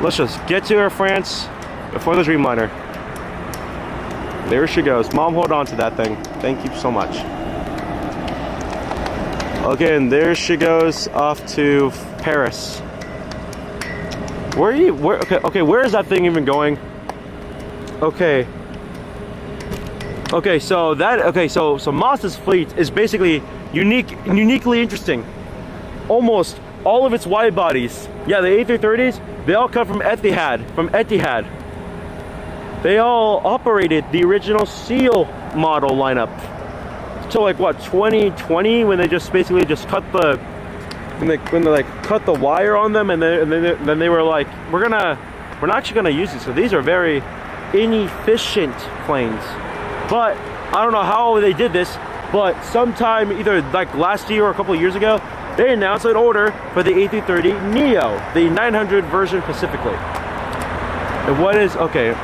Let's just get to Air France before the Dreamliner. There she goes. Mom, hold on to that thing. Thank you so much. Okay, and there she goes off to Paris. Where are you? Where? Okay. Where is that thing even going? Okay. Okay, so Moss's fleet is basically uniquely interesting. Almost all of its wide bodies, yeah, the A330s, they all come from Etihad. They all operated the original Seal model lineup till like what, 2020, when they just basically just cut the cut the wire on them, and then they were like, we're not actually gonna use these. So these are very inefficient planes. But I don't know how they did this, but sometime either like last year or a couple of years ago, they announced an order for the A330neo, the 900 version specifically. And what is, okay,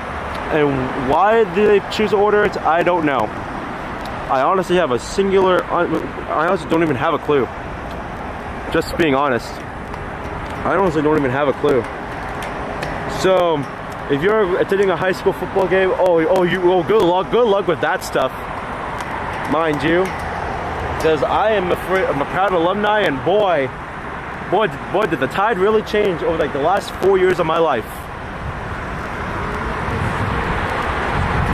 and why did they choose to order it? I don't know. I honestly have a singular, I honestly don't even have a clue. Just being honest. I honestly don't even have a clue. So, if you're attending a high school football game, good luck with that stuff, mind you. Because I'm a proud alumni, and boy, did the tide really change over like the last 4 years of my life.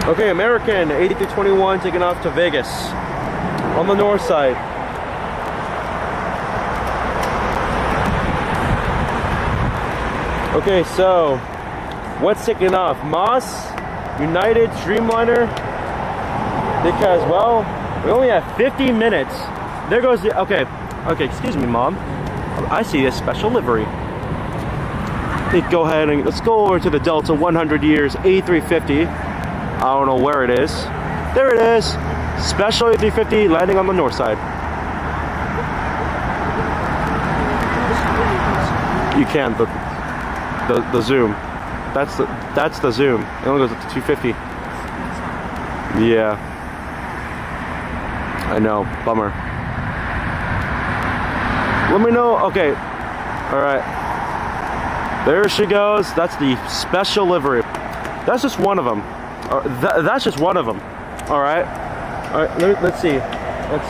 Okay, American 8321 taking off to Vegas on the north side. Okay, so what's taking off? Moss, United, Dreamliner, because, well, we only have 50 minutes. There goes the, okay, excuse me, Mom. I see a special livery. Let's go ahead and let's go over to the Delta 100 years A350. I don't know where it is. There it is. Special A350 landing on the north side. You can, the zoom. That's the zoom. It only goes up to 250. Yeah. I know, bummer. Let me know. Okay, all right. There she goes. That's the special livery. That's just one of them. That's just one of them. All right. All right. Let's see. Let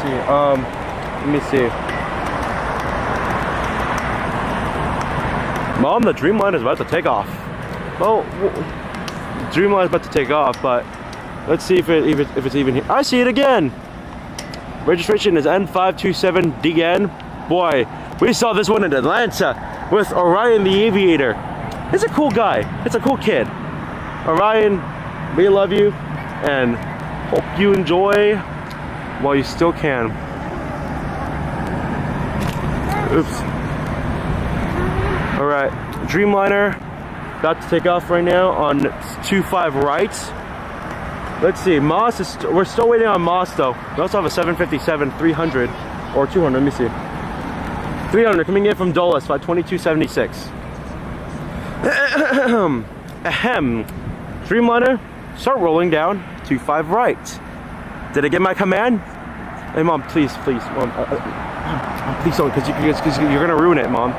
me see. Mom, the Dreamliner is about to take off. Well, Dreamliner is about to take off, but let's see if it's even here. I see it again. Registration is N527DN. Boy, we saw this one in Atlanta with Orion the Aviator. He's a cool guy. It's a cool kid. Orion, we love you and hope you enjoy while you still can. Oops. All right, Dreamliner about to take off right now on 25 right. Let's see, Moss is, we're still waiting on Moss though. We also have a 757 300 or 200, let me see. 300 coming in from Dulles, flight 2276. Ahem. Dreamliner, start rolling down 25 right. Did I get my command? Hey mom, please, please, mom, please don't, because you're gonna ruin it, mom.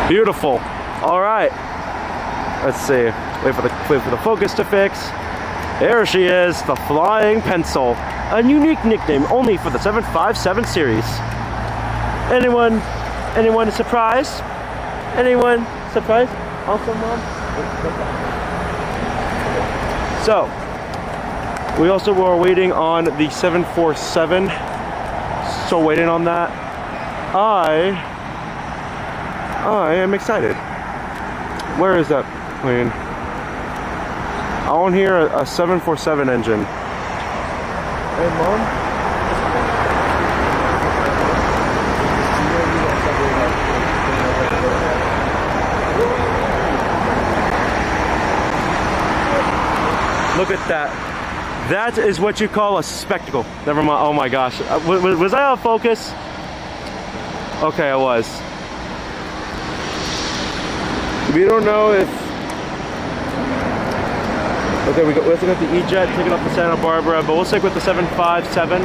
Beautiful. All right. Let's see. Wait for the focus to fix. There she is, the Flying Pencil, a unique nickname only for the 757 series. Anyone surprised? Anyone surprised? Also, mom. So, we also were waiting on the 747. Still waiting on that. I am excited. Where is that plane? I want to hear a 747 engine. Hey, mom. Look at that. That is what you call a spectacle. Never mind. Oh my gosh. Was I out of focus? Okay, I was. We don't know if... Okay, we also got the E-Jet taking off the Santa Barbara, but we'll stick with the 757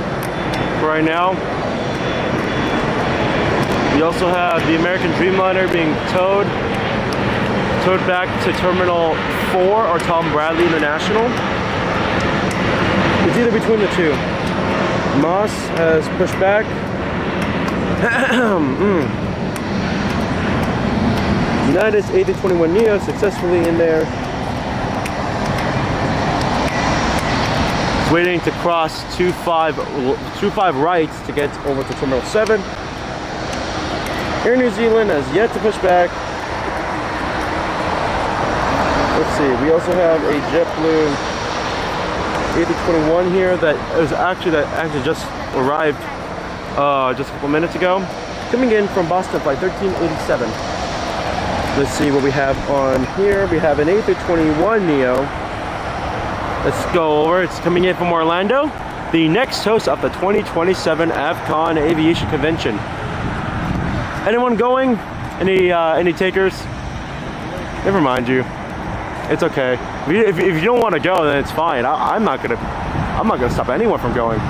for right now. We also have the American Dreamliner being towed back to Terminal 4 or Tom Bradley International. It's either between the two. Moss has pushed back. United's A321neo successfully in there. It's waiting to cross 25 right to get over to Terminal 7. Air New Zealand has yet to push back. Let's see, we also have a JetBlue A321 here that actually just arrived just a couple minutes ago. Coming in from Boston flight 1387. Let's see what we have on here. We have an A321neo. Let's go over. It's coming in from Orlando, the next host of the 2027 AvCon Aviation Convention. Anyone going? Any takers? Never mind you. It's okay. If you don't want to go, then it's fine. I'm not gonna stop anyone from going.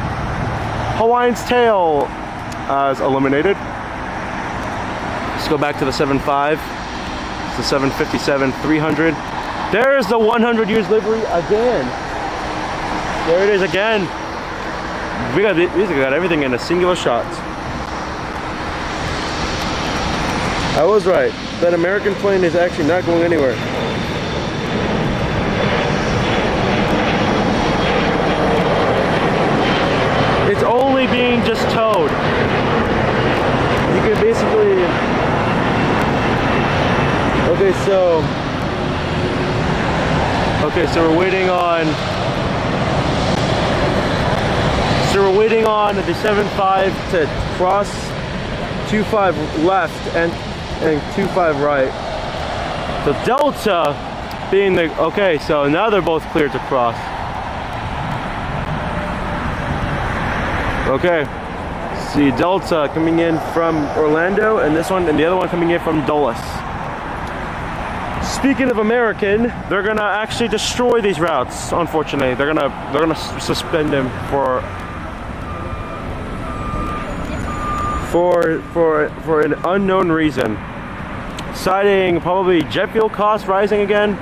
Hawaiian's Tail is eliminated. Let's go back to the 75. It's the 757 300. There's the 100 years livery again. There it is again. We got everything in a singular shot. I was right. That American plane is actually not going anywhere. It's only being just towed. You can basically... Okay, so we're waiting on... So we're waiting on the 75 to cross 25 left and 25 right. So Delta being the... Okay, so now they're both cleared to cross. Okay, see Delta coming in from Orlando, and this one and the other one coming in from Dulles. Speaking of American, they're gonna actually destroy these routes. Unfortunately, they're gonna suspend them for for an unknown reason, citing probably jet fuel costs rising again.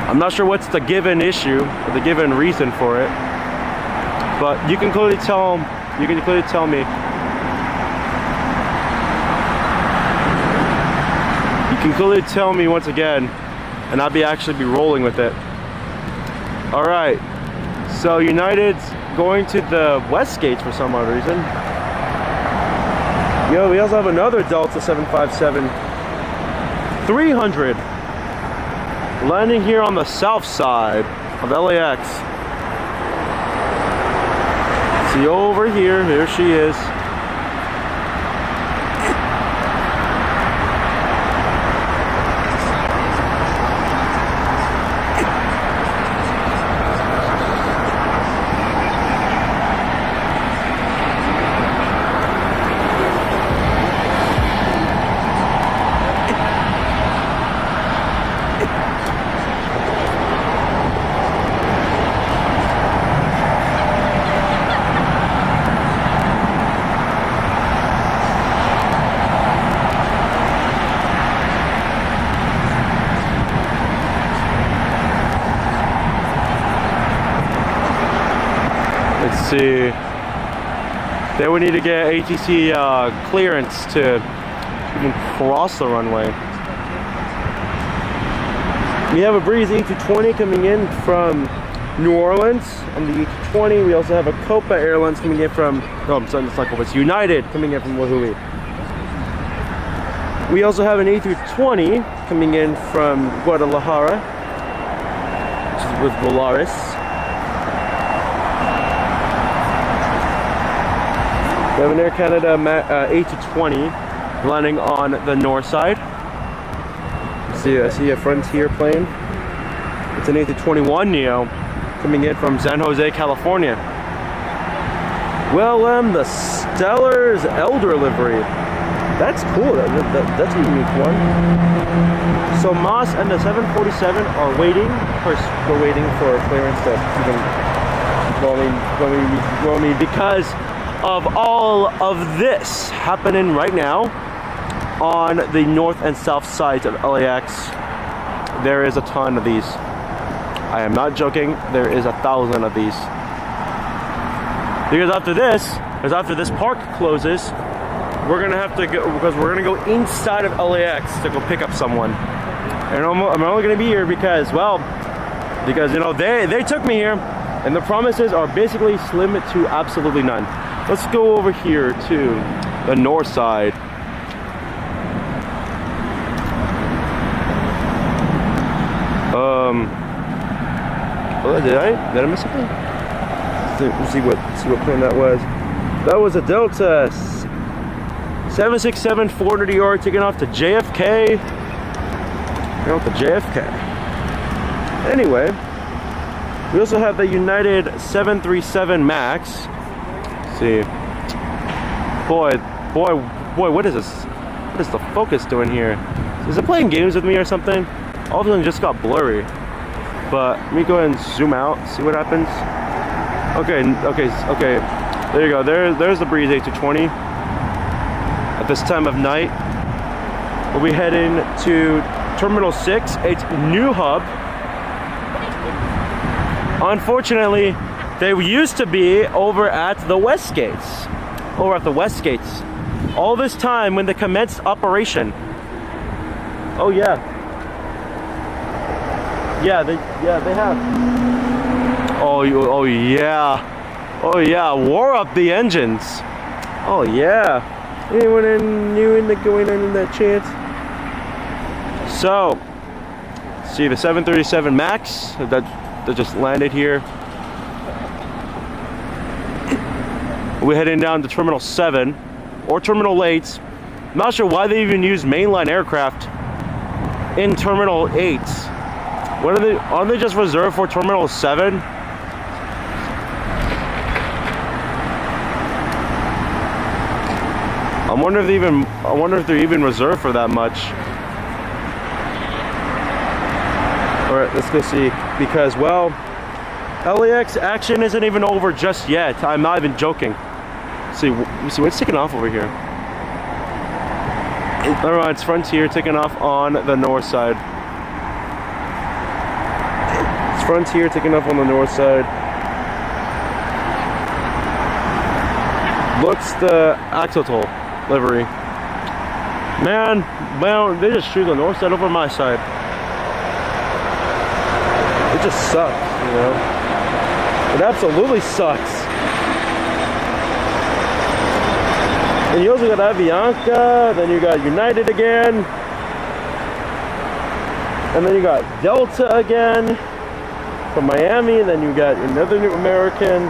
I'm not sure what's the given issue or the given reason for it, but you can clearly tell me. You can clearly tell me once again, and I'll actually be rolling with it. All right, so United's going to the west gates for some odd reason. We also have another Delta 757 300 landing here on the south side of LAX. See over here, there she is. Let's see. Then we need to get ATC clearance to even cross the runway. We have a Breeze A220 coming in from New Orleans on the A220. We also have a Copa Airlines coming in from, oh, I'm sorry, it's not Copa, it's United coming in from Wahoo. We also have an A320 coming in from Guadalajara, which is with Volaris. We have an Air Canada A220 landing on the north side. I see a Frontier plane. It's an A321neo coming in from San Jose, California. Well, the Stellar's Elder livery. That's cool. That's a unique one. So Moss and the 747 are waiting. Of course, we're waiting for clearance to even roll me because of all of this happening right now on the north and south sides of LAX. There is a ton of these. I am not joking. There is 1,000 of these. Because after this park closes, we're gonna have to go, because we're gonna go inside of LAX to go pick up someone. And I'm only gonna be here because you know they took me here, and the promises are basically slim to absolutely none. Let's go over here to the north side. Did I miss something? Let's see what plane that was. That was a Delta 767 400ER taking off to JFK. Anyway, we also have the United 737 Max. Let's see. Boy, what is this? What is the focus doing here? Is it playing games with me or something? All of a sudden it just got blurry. But let me go ahead and zoom out, see what happens. Okay. There you go. There's the Breeze A220. At this time of night, we'll be heading to Terminal 6. It's new hub. Unfortunately, they used to be over at the West Gates. All this time when they commenced operation. Oh yeah. Yeah, they have. Oh yeah. Wore up the engines. Oh yeah. Anyone new in going on in that chance? So, see the 737 Max that just landed here. We're heading down to Terminal 7 or Terminal 8. I'm not sure why they even use mainline aircraft in Terminal 8. Aren't they just reserved for Terminal 7? I wonder if they're even reserved for that much. Alright, let's go see. Because, well, LAX action isn't even over just yet. I'm not even joking. let's see what's taking off over here. All right, it's Frontier taking off on the north side. It's Frontier taking off on the north side. Looks the Axotol livery. Man, they just threw the north side over my side. It just sucks, you know. It absolutely sucks. And you also got Avianca, then you got United again. And then you got Delta again from Miami, and then you got another new American.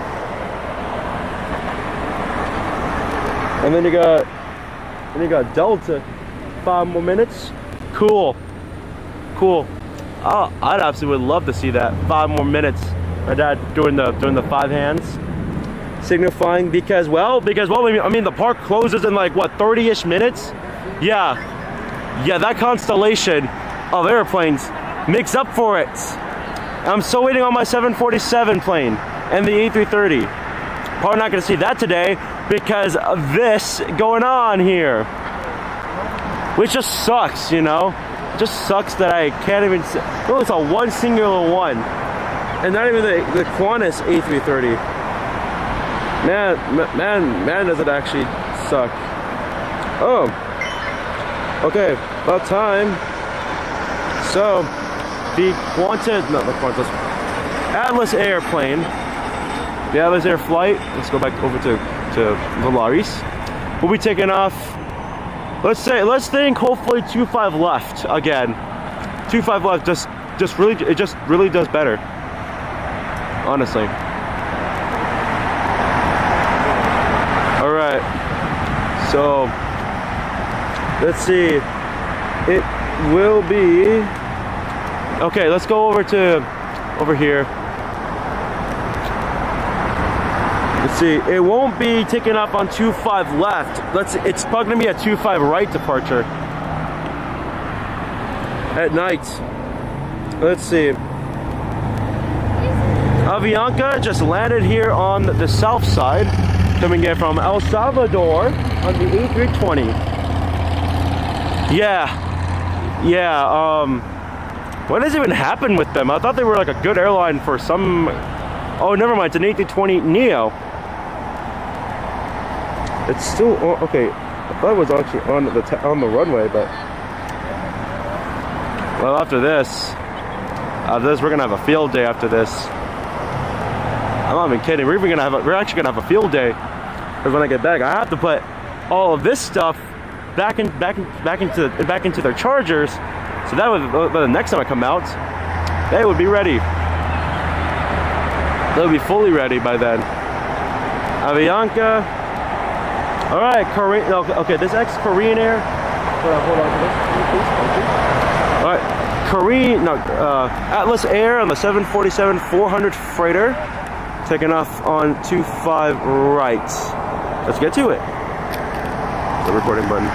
And then you got Delta, 5 more minutes. Cool. Oh, I'd absolutely love to see that 5 more minutes. My dad doing the 5 hands, signifying because I mean the park closes in like what 30-ish minutes. Yeah, that constellation of airplanes makes up for it. I'm still waiting on my 747 plane and the A330. Probably not going to see that today because of this going on here, which just sucks, you know. It just sucks that I can't even see. Well, it's a one singular one, and not even the Qantas A330. Man, does it actually suck. Oh, okay, about time. So, the Atlas airplane, the Atlas Air flight, let's go back over to Volaris. We'll be taking off, let's think hopefully 25 left again. 25 left, it just really does better, honestly. All right, so let's see. It will be okay. Let's go over here. Let's see. It won't be taking up on 25 left. It's probably gonna be a 25 right departure at night. Let's see. Avianca just landed here on the south side, coming in from El Salvador on the A320. What has even happened with them? I thought they were like a good airline for some. Oh, never mind. It's an A320 Neo. It's still okay. I thought it was actually on the runway, but well, after this, we're gonna have a field day. After this, I'm not even kidding. We're actually gonna have a field day. Because when I get back, I have to put all of this stuff back into their chargers, so that way, by the next time I come out, they would be ready. They'll be fully ready by then. Avianca. All right, Korean. Okay, this ex-Korean Air. Hold on to this, please. All right, Atlas Air on the 747-400 freighter, taking off on 25 right. Let's get to it. The recording button.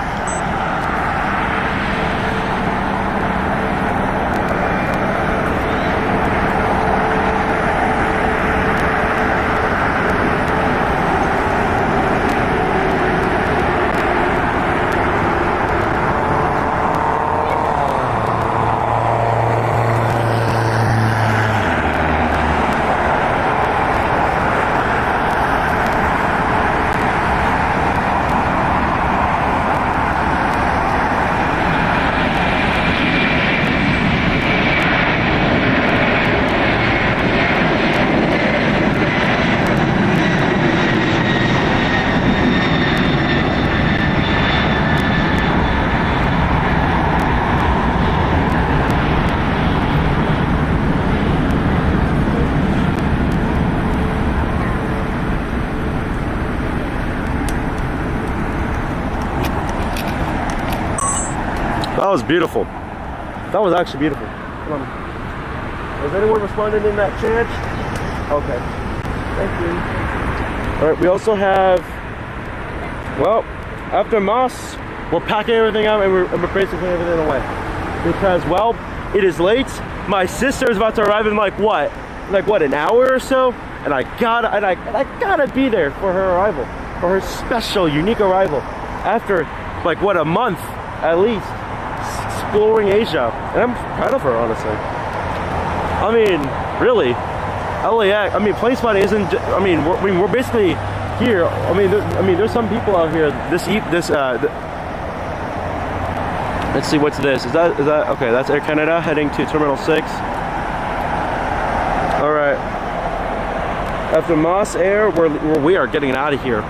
That was beautiful. That was actually beautiful. Come on. Has anyone responded in that chat? Okay. Thank you. All right, we also have, well, after Moss, we're packing everything up and we're basically putting everything away. Because, well, it is late. My sister is about to arrive in like what, an hour or so? And I gotta be there for her arrival. for her special, unique arrival after, like, what, a month at least exploring Asia. And I'm proud of her, honestly. I mean, really, LAX. I mean, Plane Spotting isn't. We're basically here. There's some people out here. Let's see, what's this? Is that okay? That's Air Canada heading to Terminal 6. All right. After Moss Air, we are getting out of here.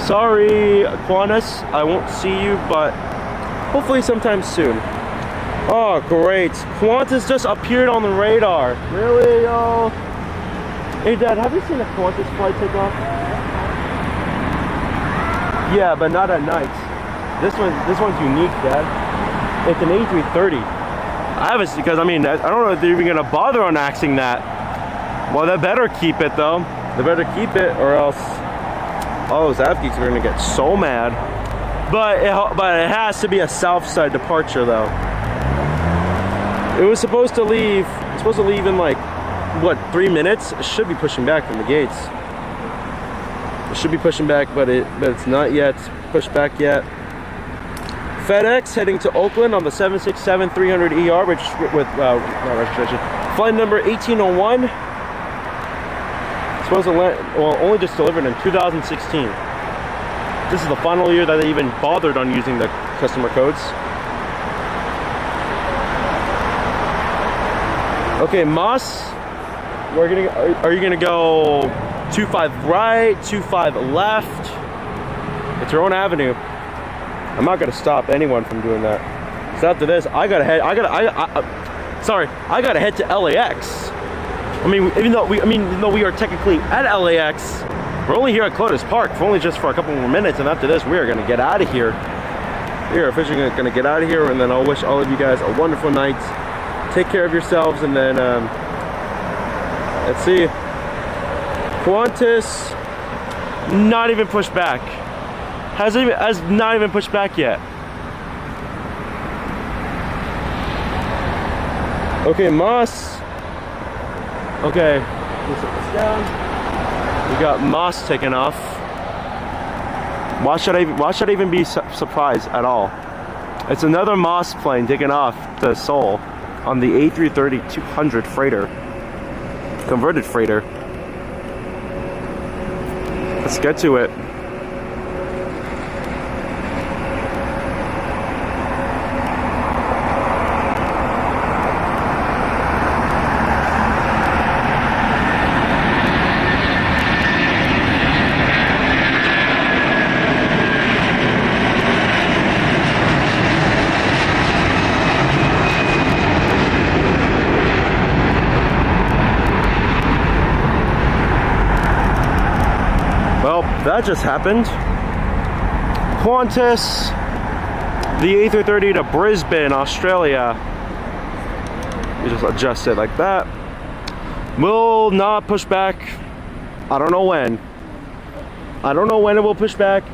Sorry, Qantas, I won't see you, but hopefully sometime soon. Oh, great. Qantas just appeared on the radar. Really, y'all? Hey, Dad, have you seen a Qantas flight take off? Yeah, but not at night. This one's unique, Dad. It's an A330. Because I don't know if they're even gonna bother on axing that. Well, they better keep it though. They better keep it, or else all those Afghans are gonna get so mad. But it has to be a south side departure though. It was supposed to leave. It's supposed to leave in like what, 3 minutes? It should be pushing back from the gates. It should be pushing back, but it's not yet pushed back yet. FedEx heading to Oakland on the 767-300ER, which with registration. Flight number 1801. Supposed to land, well, only just delivered in 2016. This is the final year that they even bothered on using the customer codes. Okay, Moss, are you gonna go 25 right, 25 left? It's your own avenue. I'm not gonna stop anyone from doing that. So after this, I gotta head to LAX. Even though we are technically at LAX, we're only here at Clotis Park for only just for a couple more minutes, and after this, we are gonna get out of here. We are officially gonna get out of here, and then I'll wish all of you guys a wonderful night. Take care of yourselves, and then let's see. Qantas, not even pushed back. Has not even pushed back yet. Okay, Moss. Okay, let's set this down. We got Moss taking off. Why should I even be surprised at all? It's another Moss plane taking off to Seoul on the A330-200 freighter, converted freighter. Let's get to it. That just happened. Qantas, the A330 to Brisbane, Australia. We just adjust it like that. Will not push back. I don't know when. I don't know when it will push back.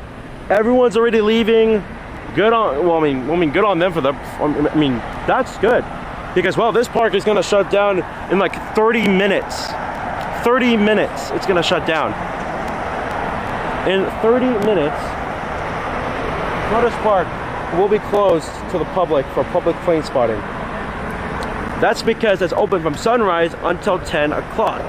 Everyone's already leaving. Good on. Well, good on them for the. That's good because this park is gonna shut down in like 30 minutes. 30 minutes. It's gonna shut down. In 30 minutes, Clotis Park will be closed to the public for public plane spotting. That's because it's open from sunrise until 10 o'clock.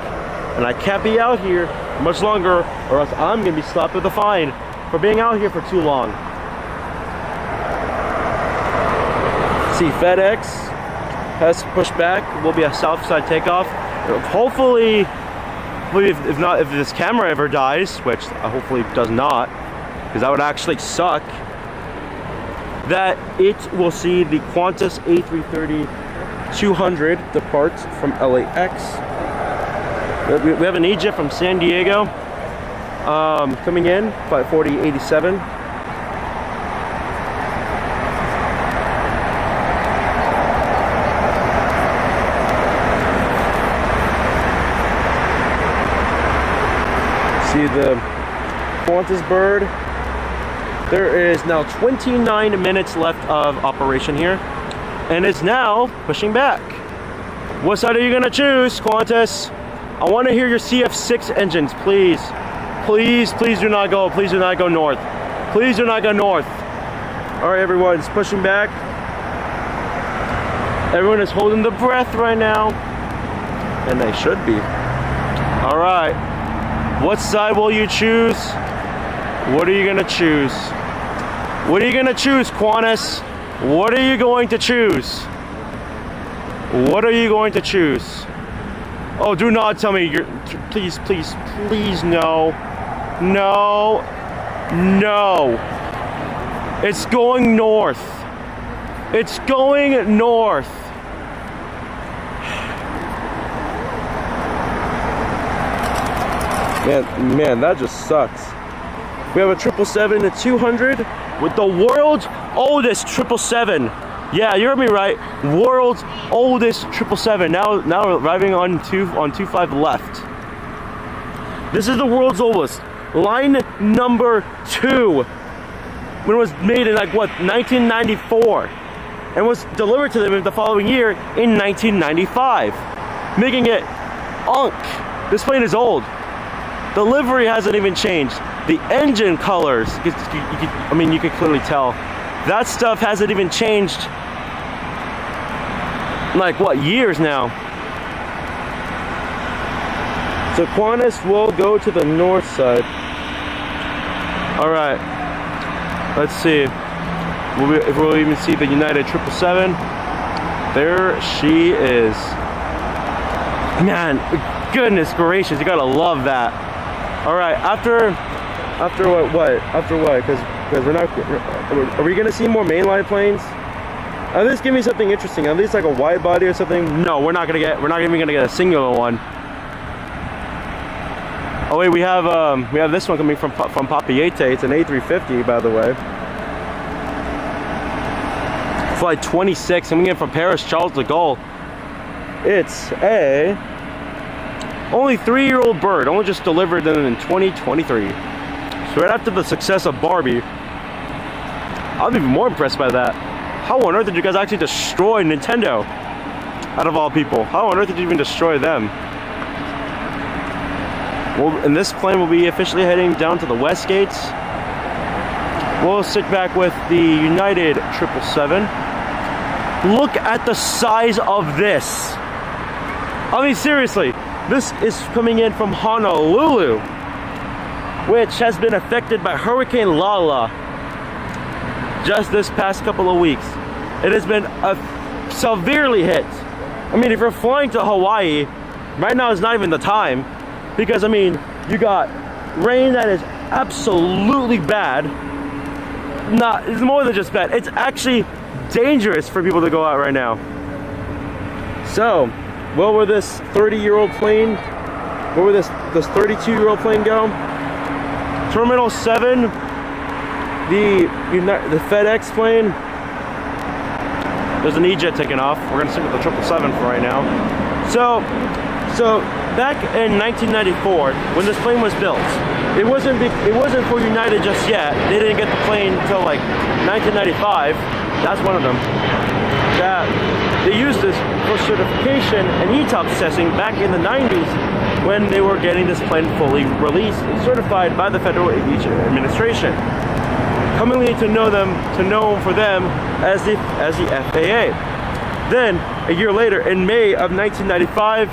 And I can't be out here much longer, or else I'm gonna be slapped with a fine for being out here for too long. See, FedEx has pushed back. Will be a south side takeoff. Hopefully, if this camera ever dies, which hopefully does not, because that would actually suck, that it will see the Qantas A330-200 depart from LAX. We have an Egypt from San Diego coming in, flight 4087. See the Qantas bird. There is now 29 minutes left of operation here, and it's now pushing back. What side are you gonna choose, Qantas? I want to hear your CF6 engines, please. Please, please do not go. Please do not go north. Please do not go north. All right, everyone's pushing back. Everyone is holding the breath right now. And they should be. All right. What side will you choose? What are you going to choose? What are you going to choose, Qantas? What are you going to choose? What are you going to choose? Oh, do not tell me you're... Please, please, please, no. No. No. It's going north. It's going north. Man, that just sucks. We have a 777-200 with the world's oldest 777. Yeah, you heard me right. World's oldest 777. Now arriving on 25 left. This is the world's oldest. Line number 2. When it was made in 1994, and was delivered to them the following year in 1995, making it This plane is old. The livery hasn't even changed. The engine colors, you could clearly tell. That stuff hasn't even changed. Years now. So Qantas will go to the north side. All right. Let's see. If we'll even see the United 777. There she is. Man, goodness gracious, you gotta love that. All right, after what? After what? Because we're not. Are we gonna see more mainline planes? At least give me something interesting. At least like a wide body or something. No, we're not even gonna get a singular one. Oh wait, we have this one coming from Papeete. It's an A350, by the way. Flight 26 coming in from Paris Charles de Gaulle. It's a only 3-year-old bird, only just delivered in 2023. So right after the success of Barbie, I'm even more impressed by that. How on earth did you guys actually destroy Nintendo? Out of all people, how on earth did you even destroy them? Well, and this plane will be officially heading down to the West Gates. We'll sit back with the United 777. Look at the size of this. I mean, seriously, this is coming in from Honolulu, which has been affected by Hurricane Lala just this past couple of weeks. It has been severely hit. I mean, if you're flying to Hawaii, right now is not even the time, because I mean, you got rain that is absolutely bad. It's more than just bad. It's actually dangerous for people to go out right now. So, where will this 30-year-old plane, where will this 32-year-old plane go? Terminal 7, the FedEx plane. There's an E-jet taking off. We're gonna stick with the 777 for right now. So back in 1994, when this plane was built, it wasn't for United just yet. They didn't get the plane until 1995. That's one of them. That they used this for certification and ETOPS testing back in the 90s when they were getting this plane fully released and certified by the Federal Aviation Administration. Commonly to know for them as the FAA. Then, a year later, in May of 1995,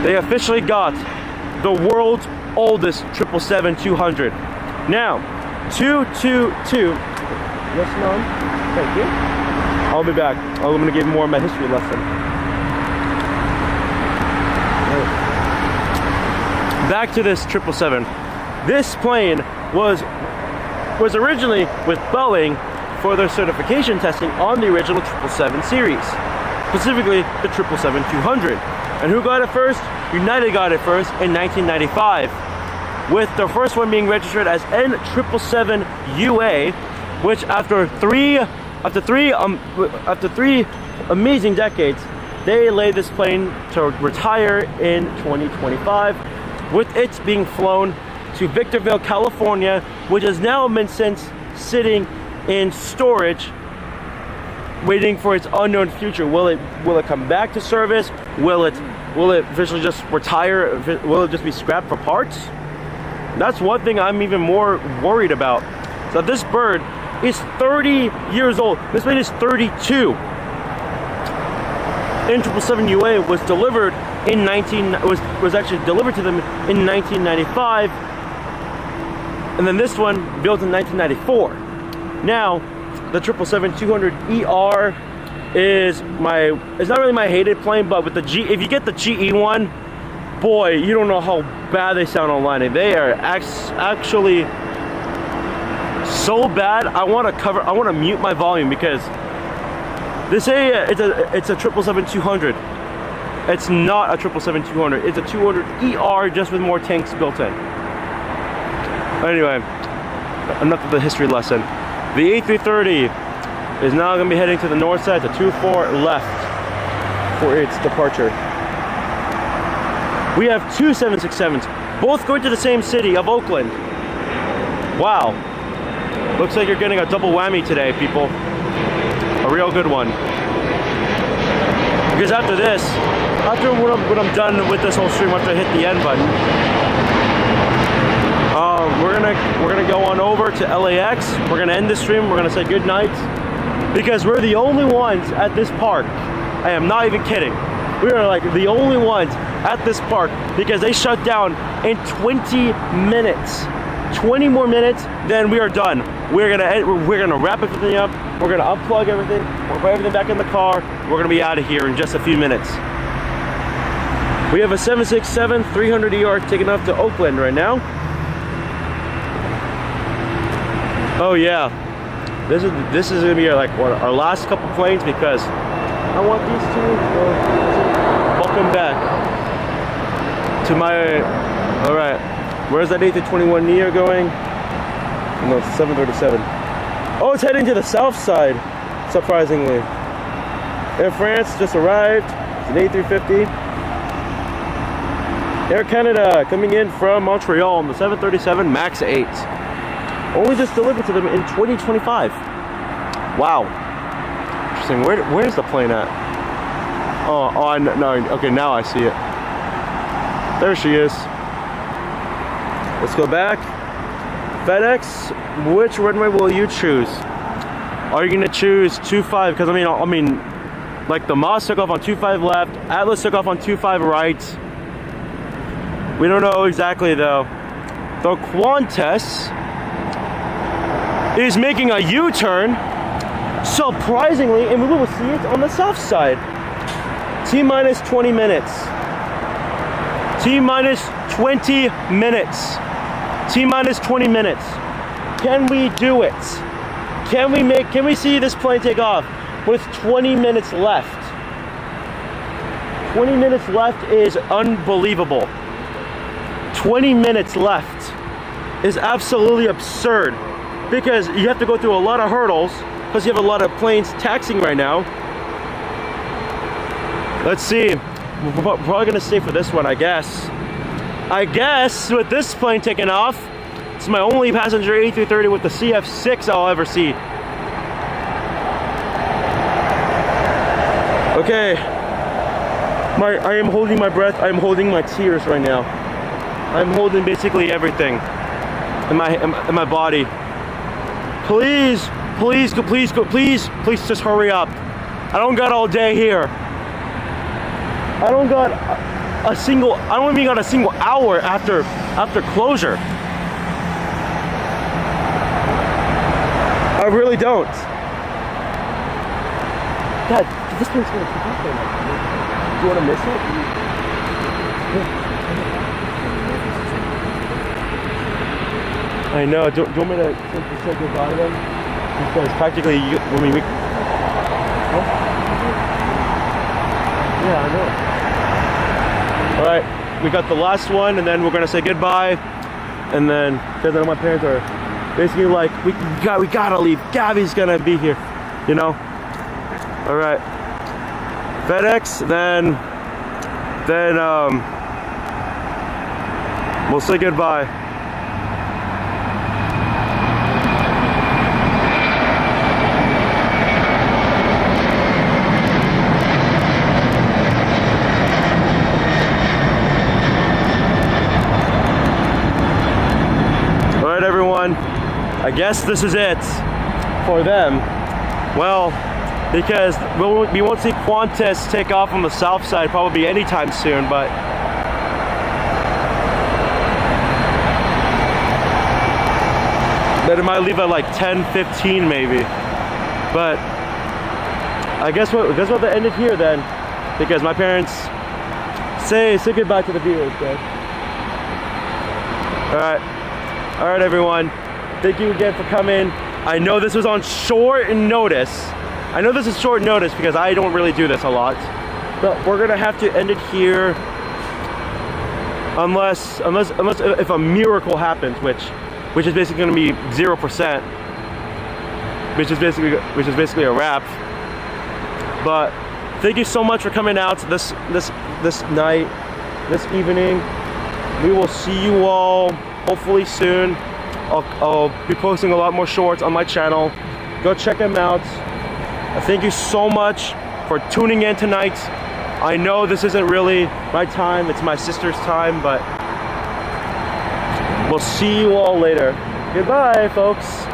they officially got the world's oldest 777-200. Now, 222. Yes, Mom? Thank you. I'll be back. I'm going to give more of my history lesson. Back to this 777. This plane was originally with Boeing for their certification testing on the original 777 series, specifically the 777-200. And who got it first? United got it first in 1995, with the first one being registered as N777UA, which after three amazing decades, they laid this plane to retire in 2025, with it being flown to Victorville, California, which has now been since sitting in storage, waiting for its unknown future. Will it come back to service? Will it Will it officially just retire? Will it just be scrapped for parts? That's one thing I'm even more worried about. So this bird is 30 years old. This plane is 32. Intl 7 UA was delivered in was actually delivered to them in 1995, and then this one built in 1994. Now, the 777-200ER is it's not really my hated plane, but with the if you get the GE one, boy, you don't know how bad they sound online. They are actually so bad. I want to mute my volume because it's a 777-200. It's not a 777-200. It's a 200ER just with more tanks built in. Anyway, enough of the history lesson. The A330 is now going to be heading to the north side, to 24 left for its departure. We have two 767s, both going to the same city of Oakland. Wow. Looks like you're getting a double whammy today, people. A real good one. Because after this, when I'm done with this whole stream, after I hit the end button, we're gonna go on over to LAX. We're gonna end the stream. We're gonna say good night because we're the only ones at this park. I am not even kidding. We are like the only ones at this park because they shut down in 20 minutes. 20 more minutes, then we are done. We're gonna wrap everything up. We're gonna unplug everything. We'll put everything back in the car. We're gonna be out of here in just a few minutes. We have a 767-300ER taking off to Oakland right now. Oh yeah, this is gonna be like our last couple planes because I want these two to welcome back to my. All right, where's that A321neo going? No, it's 737. Oh, it's heading to the south side, surprisingly. Air France just arrived. It's an A350. Air Canada coming in from Montreal on the 737 MAX 8. Only just delivered to them in 2025. Wow. Interesting. Where's the plane at? Oh, no. Okay, now I see it. There she is. Let's go back. FedEx, which runway will you choose? Are you gonna choose 25? Because I mean, like the Moss took off on 25 left, Atlas took off on 25 right. We don't know exactly though. The Qantas is making a U-turn, surprisingly, and we will see it on the south side. T-minus 20 minutes. T-minus 20 minutes. T-minus 20 minutes. Can we do it? Can we see this plane take off with 20 minutes left? 20 minutes left is unbelievable. 20 minutes left is absolutely absurd because you have to go through a lot of hurdles because you have a lot of planes taxiing right now. Let's see. We're probably gonna stay for this one, I guess. With this plane taking off, it's my only passenger A330 with the CF6 I'll ever see. Okay. I am holding my breath. I am holding my tears right now. I'm holding basically everything in my body. Please just hurry up. I don't got all day here. I don't even got a single hour after closure. I really don't. God, this thing's gonna keep up there. Do you wanna miss it? I know. Do you want me to say goodbye then? Because practically, yeah, I know. All right, we got the last one, and then we're gonna say goodbye, and then because I know my parents are basically like, we gotta leave. Gabby's gonna be here, you know. All right, FedEx, then we'll say goodbye. I guess this is it for them. Well, because we won't see Qantas take off on the south side probably anytime soon, but it might leave at like 10:15 maybe. But I guess we'll have to end it here then, because my parents say goodbye to the viewers, guys. All right, everyone. Thank you again for coming. I know this was on short notice. I know this is short notice because I don't really do this a lot, but we're gonna have to end it here, unless if a miracle happens, which is basically gonna be 0%, which is basically a wrap. But thank you so much for coming out this night, this evening. We will see you all hopefully soon. I'll be posting a lot more shorts on my channel. Go check them out. Thank you so much for tuning in tonight. I know this isn't really my time, it's my sister's time, but we'll see you all later. Goodbye, folks.